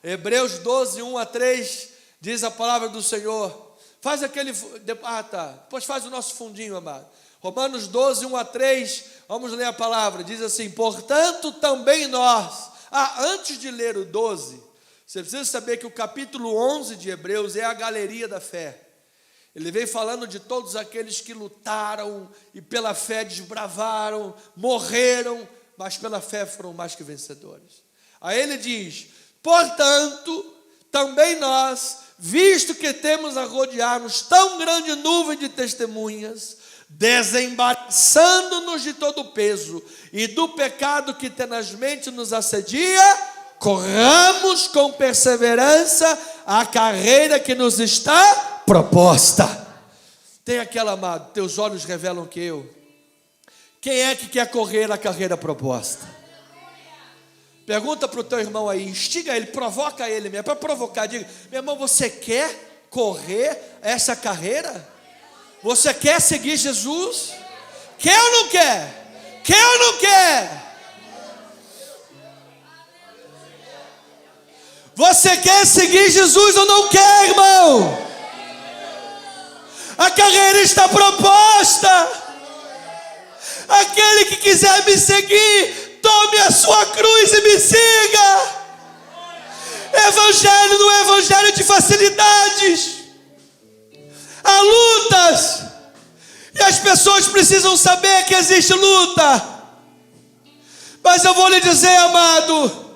Hebreus 12, 1-3, diz a palavra do Senhor. Faz aquele... Depois faz o nosso fundinho, amado. Romanos 12, 1-3, vamos ler a palavra. Diz assim: portanto também nós... antes de ler o 12, você precisa saber que o capítulo 11 de Hebreus é a galeria da fé. Ele vem falando de todos aqueles que lutaram e pela fé desbravaram, morreram, mas pela fé foram mais que vencedores. Aí ele diz: portanto, também nós, visto que temos a rodear-nos tão grande nuvem de testemunhas, desembaraçando-nos de todo o peso e do pecado que tenazmente nos assedia, corramos com perseverança a carreira que nos está proposta. Tem aquela, amado, teus olhos revelam que eu. Quem é que quer correr a carreira proposta? Pergunta para o teu irmão aí, instiga ele, provoca ele mesmo, para provocar, diga: meu irmão, você quer correr essa carreira? Você quer seguir Jesus? Quer ou não quer? Quer ou não quer? Você quer seguir Jesus ou não quer, irmão? A carreira está proposta. Aquele que quiser me seguir, tome a sua cruz e me siga. Evangelho não é evangelho de facilidades. Há lutas. E as pessoas precisam saber que existe luta. Mas eu vou lhe dizer, amado,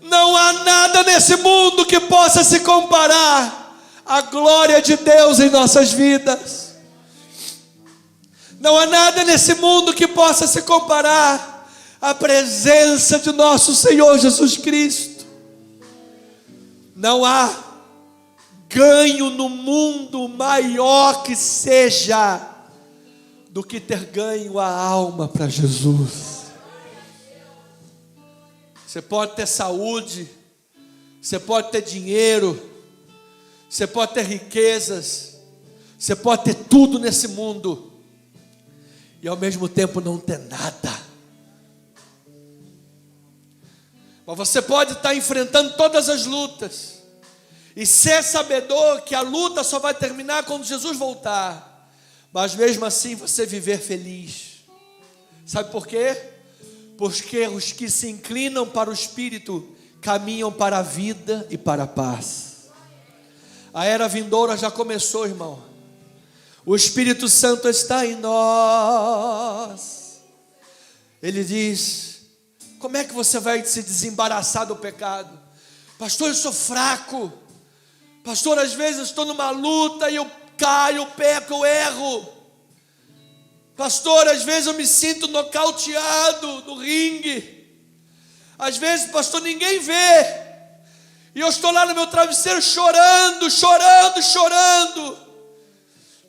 não há nada nesse mundo que possa se comparar à glória de Deus em nossas vidas. Não há nada nesse mundo que possa se comparar à presença de nosso Senhor Jesus Cristo. Não há ganho no mundo maior que seja do que ter ganho a alma para Jesus. Você pode ter saúde, você pode ter dinheiro, você pode ter riquezas, você pode ter tudo nesse mundo e ao mesmo tempo não ter nada. Mas você pode estar enfrentando todas as lutas e ser sabedor que a luta só vai terminar quando Jesus voltar, mas mesmo assim você viver feliz. Sabe por quê? Porque os que se inclinam para o Espírito caminham para a vida e para a paz. A era vindoura já começou, irmão. O Espírito Santo está em nós. Ele diz: como é que você vai se desembaraçar do pecado? Pastor, eu sou fraco. Pastor, às vezes eu estou numa luta e eu caio, eu peco, eu erro. Pastor, às vezes eu me sinto nocauteado no ringue. Às vezes, pastor, ninguém vê. E eu estou lá no meu travesseiro chorando.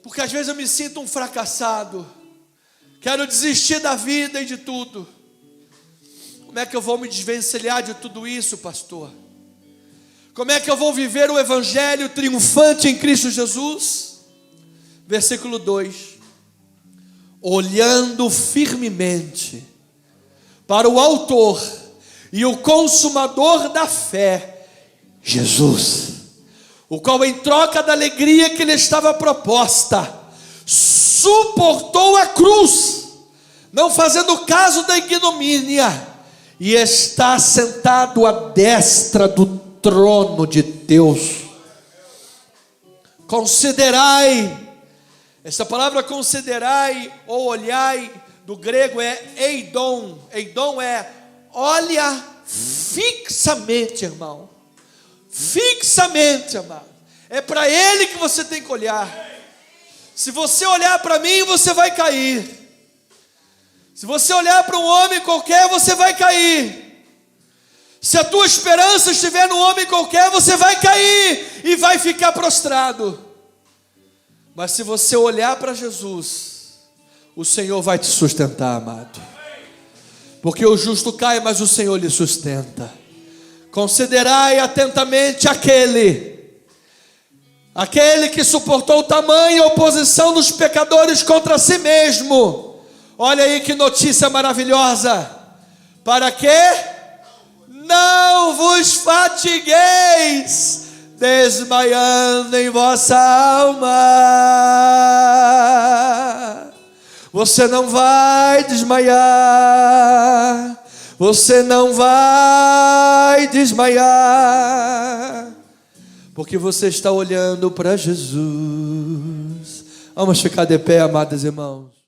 Porque às vezes eu me sinto um fracassado. Quero desistir da vida e de tudo. Como é que eu vou me desvencilhar de tudo isso, pastor? Como é que eu vou viver o evangelho triunfante em Cristo Jesus? Versículo 2. Olhando firmemente para o autor e o consumador da fé, Jesus, o qual em troca da alegria que lhe estava proposta, suportou a cruz, não fazendo caso da ignomínia, e está sentado à destra do trono de Deus. Considerai, essa palavra considerai ou olhai, do grego é eidon. Eidon é olha fixamente, irmão. Fixamente, amado. É para Ele que você tem que olhar. Se você olhar para mim, você vai cair. Se você olhar para um homem qualquer, você vai cair. Se a tua esperança estiver num homem qualquer, você vai cair e vai ficar prostrado. Mas se você olhar para Jesus, o Senhor vai te sustentar, amado. Porque o justo cai, mas o Senhor lhe sustenta. Considerai atentamente aquele que suportou tamanha oposição dos pecadores contra si mesmo. Olha aí que notícia maravilhosa. Para que não vos fatigueis, desmaiando em vossa alma. Você não vai desmaiar. Você não vai desmaiar, porque você está olhando para Jesus. Vamos ficar de pé, amados irmãos.